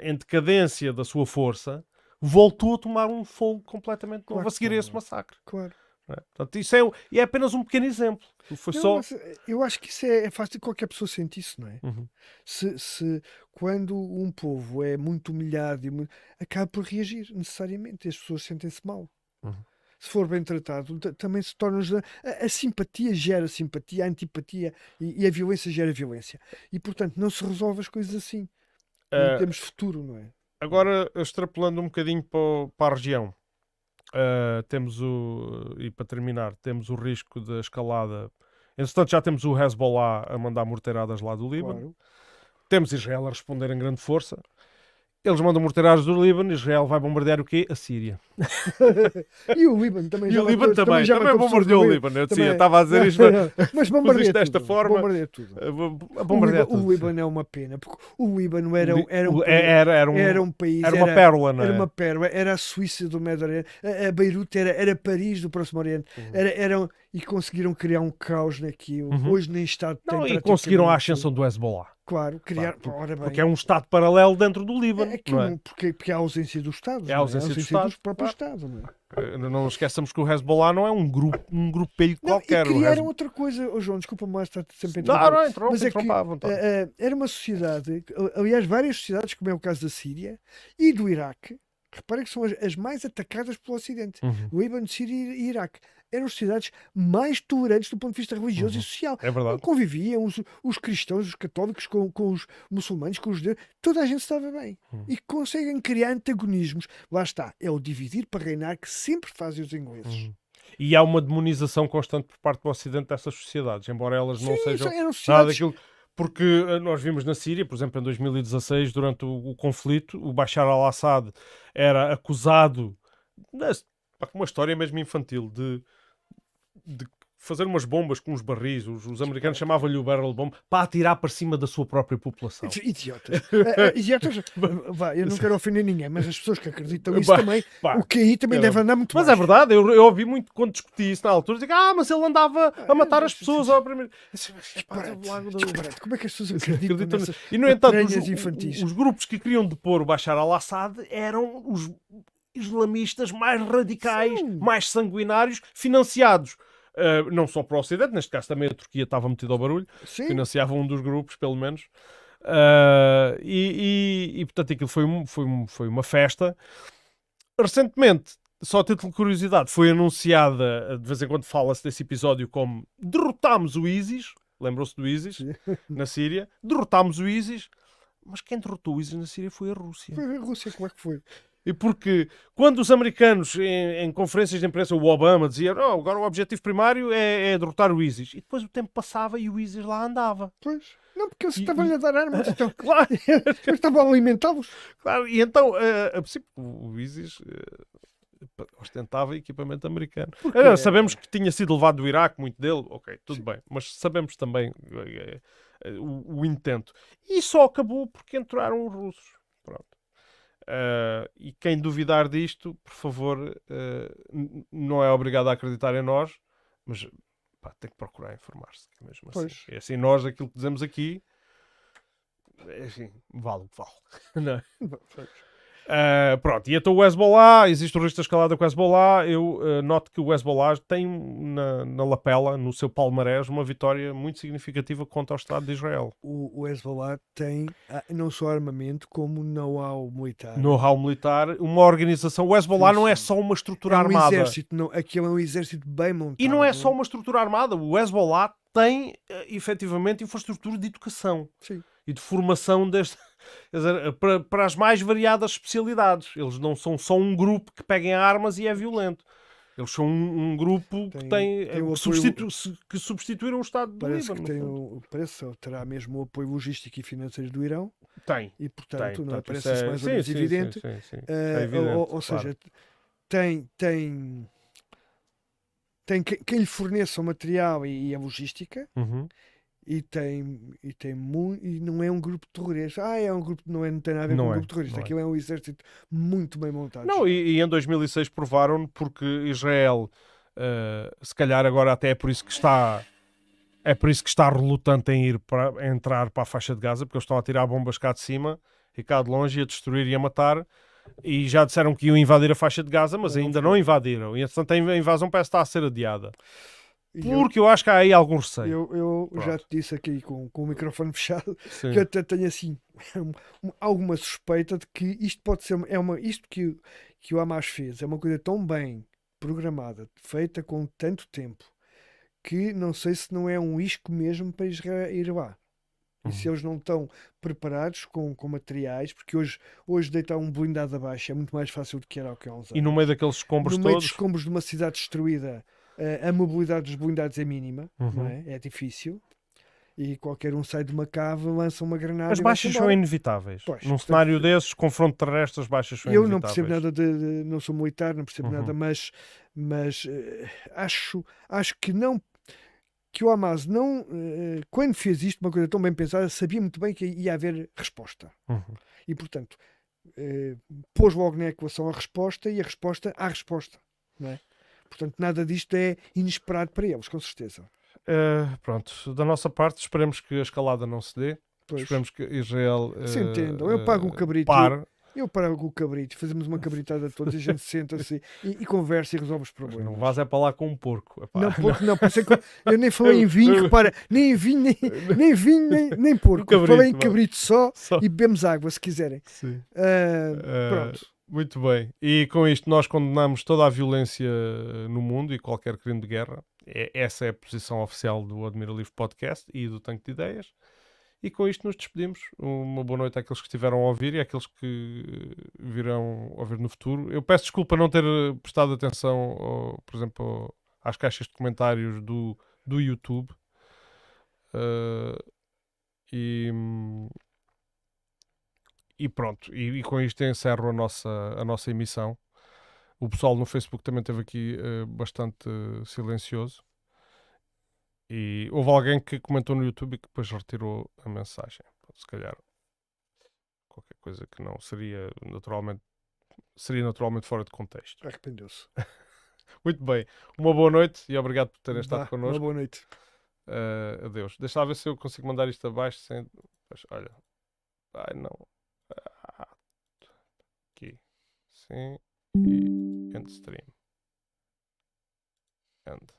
B: em decadência da sua força, voltou a tomar um fogo completamente novo a seguir a esse massacre.
A: Claro.
B: Não é? Portanto, isso é apenas um pequeno exemplo. Foi
A: Não,
B: só...
A: mas eu acho que isso é fácil de qualquer pessoa sentir isso, não é?
B: Uhum.
A: Se quando um povo é muito humilhado acaba por reagir necessariamente, as pessoas sentem-se mal.
B: Uhum.
A: Se for bem tratado, também se torna. A simpatia gera simpatia, a antipatia e a violência gera violência. E portanto não se resolve as coisas assim. Não temos futuro, não é?
B: Agora, extrapolando um bocadinho para a região, e para terminar, temos o risco da escalada. Entretanto, já temos o Hezbollah a mandar morteiradas lá do Líbano.
A: Claro.
B: Temos Israel a responder em grande força. Eles mandam morteiradas do Líbano, Israel vai bombardear o quê? A Síria.
A: E o Líbano também
B: E
A: já
B: o Líbano também
A: matou pessoas
B: bombardeou
A: no
B: o Líbano. Eu
A: Também-
B: estava a dizer isto,
A: Mas
B: pus
A: bombardeia
B: isto desta
A: tudo,
B: forma.
A: bombardeia tudo.
B: A bombardear
A: O
B: tudo.
A: Líbano é uma pena, porque o Líbano era um país,
B: Era uma pérola, não é?
A: era uma pérola, era a Suíça do Médio Oriente, a Beirute era Paris do Próximo Oriente, e conseguiram criar um caos naquilo.
B: Uhum.
A: Hoje nem Estado tem
B: Não, e
A: praticamente
B: conseguiram a
A: tudo.
B: ascensão do Hezbollah.
A: Claro, criar. Ora bem.
B: Porque é um Estado paralelo dentro do Líbano.
A: Aquilo,
B: Não é?
A: porque há a ausência do Estado.
B: É a ausência do Estado,
A: do próprio
B: claro.
A: Estado. Não é?
B: Não esqueçamos que o Hezbollah não é um grupelho
A: Não,
B: qualquer.
A: e
B: o
A: criaram
B: Hezbollah...
A: outra coisa, João, desculpa-me lá estar sempre a
B: Não,
A: interromper.
B: não, interrompa,
A: Mas é que
B: interrompa à vontade.
A: era uma sociedade, aliás, várias sociedades, como é o caso da Síria e do Iraque, reparem que são as mais atacadas pelo Ocidente.
B: Uhum.
A: Líbano, Síria e Iraque. Eram sociedades mais tolerantes do ponto de vista religioso e social.
B: É verdade.
A: Conviviam os cristãos, os católicos com os muçulmanos, com os judeus. Toda a gente estava bem. E conseguem criar antagonismos. Lá está. É o dividir para reinar que sempre fazem os ingleses.
B: E há uma demonização constante por parte do Ocidente dessas sociedades, embora elas não
A: Sim,
B: sejam
A: eram
B: nada
A: sociedades.
B: daquilo. Porque nós vimos na Síria, por exemplo, em 2016, durante o conflito, o Bashar al-Assad era acusado, com uma história mesmo infantil, de fazer umas bombas com uns barris. Os americanos chamavam-lhe o barrel bomb para atirar para cima da sua própria população.
A: Idiotas. Idiotas. Vá, eu não quero ofender ninguém, mas as pessoas que acreditam nisso
B: Bah,
A: também,
B: pá,
A: o QI também deve andar muito
B: Mas
A: baixo.
B: é verdade, eu ouvi muito quando discuti isso na altura, digo, mas ele andava a matar as pessoas ao primeiro.
A: Disparate. Como é que as pessoas acreditam
B: Acreditam
A: nessas
B: E no entanto,
A: paranhas infantis?
B: os grupos que queriam depor o Bashar al-Assad eram os islamistas mais radicais, mais sanguinários, financiados não só para o Ocidente, neste caso também a Turquia estava metida ao barulho,
A: Sim.
B: financiava um dos grupos, pelo menos. E portanto aquilo foi uma festa. Recentemente, só a título de curiosidade, foi anunciada, de vez em quando fala-se desse episódio como derrotámos o ISIS, lembram-se do ISIS, na Síria, derrotámos o ISIS, mas quem derrotou o ISIS na Síria foi a Rússia.
A: Foi a Rússia, como é que foi?
B: E porque quando os americanos, em conferências de imprensa, o Obama dizia agora o objetivo primário é derrotar o ISIS. E depois o tempo passava e o ISIS lá andava.
A: Pois. Não, porque eles estavam-lhe a dar armas. Então,
B: Claro,
A: eles estavam a alimentá-los.
B: claro. E então, a princípio, o ISIS ostentava equipamento americano. Agora, sabemos que tinha sido levado do Iraque, muito dele, ok, tudo bem. Mas sabemos também o intento. E só acabou porque entraram os russos. Pronto. E quem duvidar disto, por favor, não é obrigado a acreditar em nós, mas tem que procurar informar-se. Mesmo assim.
A: Pois.
B: É assim, nós, aquilo que dizemos aqui, é assim, vale o que vale. Não é? Pronto, e então o Hezbollah, existe o risco de escalada com o Hezbollah. Eu noto que o Hezbollah tem na lapela, no seu palmarés, uma vitória muito significativa contra o Estado de Israel.
A: O Hezbollah tem não só armamento, como know-how militar.
B: Know-how militar, uma organização. O Hezbollah não é só uma estrutura
A: é um
B: armada.
A: exército, não, aquilo é um exército bem montado.
B: E não é só uma estrutura armada. O Hezbollah tem, efetivamente, infraestrutura de educação.
A: Sim.
B: E de formação quer dizer, para as mais variadas especialidades. Eles não são só um grupo que peguem armas e é violento. Eles são um grupo que substituíram o Estado do
A: Parece
B: Líbano.
A: que terá mesmo o apoio logístico e financeiro do Irão.
B: Tem.
A: E, portanto, não
B: Portanto,
A: parece mais ou menos evidente.
B: Sim. É evidente,
A: Ou seja, tem quem lhe forneça o material e a logística.
B: Uhum.
A: E não é um grupo terrorista. É um grupo, não tem nada a ver com um grupo terrorista. Aquilo é um exército muito bem montado.
B: Não, e em 2006 provaram porque Israel, se calhar agora até é por isso que está relutante em entrar para a faixa de Gaza, porque eles estão a tirar bombas cá de cima e cá de longe, e a destruir e a matar. E já disseram que iam invadir a faixa de Gaza, mas
A: Não
B: ainda
A: foi.
B: não invadiram. E, entretanto, a invasão parece estar a ser adiada.
A: E
B: Porque eu acho que há aí algum receio.
A: eu já
B: Pronto.
A: te disse aqui com o microfone fechado
B: Sim.
A: que eu até tenho assim alguma suspeita de que isto pode ser isto que o Hamas fez é uma coisa tão bem programada, feita com tanto tempo, que não sei se não é um isco mesmo para Israel ir lá. E se eles não estão preparados com materiais, porque hoje deitar um blindado abaixo é muito mais fácil do que era há uns anos.
B: E no meio daqueles escombros
A: No meio dos
B: todos,
A: escombros de uma cidade destruída, a mobilidade dos blindados é mínima, não é? É difícil. E qualquer um sai de uma cave, lança uma granada
B: as
A: e vai-se
B: baixas são
A: embora.
B: inevitáveis.
A: Pois,
B: Num
A: portanto,
B: cenário desses, confronto terrestre, as baixas são
A: Eu não
B: inevitáveis.
A: percebo nada não sou militar, não percebo nada, mas acho que não. Que o Hamas não, quando fez isto, uma coisa tão bem pensada, sabia muito bem que ia haver resposta. E, portanto, pôs logo na equação a resposta e a resposta à resposta. Não é? Portanto, nada disto é inesperado para eles, com certeza.
B: Pronto, da nossa parte, esperemos que a escalada não se dê.
A: Pois.
B: Esperemos que Israel
A: Se entendam, eu pago o cabrito.
B: pare.
A: Eu pago o cabrito, fazemos uma cabritada todos, a gente senta-se e conversa e resolve os problemas.
B: Não vás é para lá com um porco. Epá.
A: Não, porco não, por isso é que eu nem falei em vinho, repara, nem em vinho, nem vinho, nem porco.
B: cabrito,
A: Falei em
B: vá.
A: cabrito só
B: Só.
A: e bebemos água se quiserem.
B: Sim.
A: Pronto.
B: Muito bem. E com isto nós condenamos toda a violência no mundo e qualquer crime de guerra. Essa é a posição oficial do Admira Livre Podcast e do Tanque de Ideias. E com isto nos despedimos. Uma boa noite àqueles que estiveram a ouvir e àqueles que virão ouvir no futuro. Eu peço desculpa não ter prestado atenção, por exemplo, às caixas de comentários do YouTube. E pronto. E com isto encerro a nossa emissão. O pessoal no Facebook também esteve aqui bastante silencioso. E houve alguém que comentou no YouTube e que depois retirou a mensagem. Se calhar qualquer coisa que não seria naturalmente fora de contexto.
A: Arrependeu-se.
B: Muito bem. Uma boa noite e obrigado por terem estado
A: Uma
B: connosco.
A: boa noite.
B: Adeus. Deixa lá ver se eu consigo mandar isto abaixo sem... Pois, olha. Ai, não. Aqui. Sim. E end stream. End.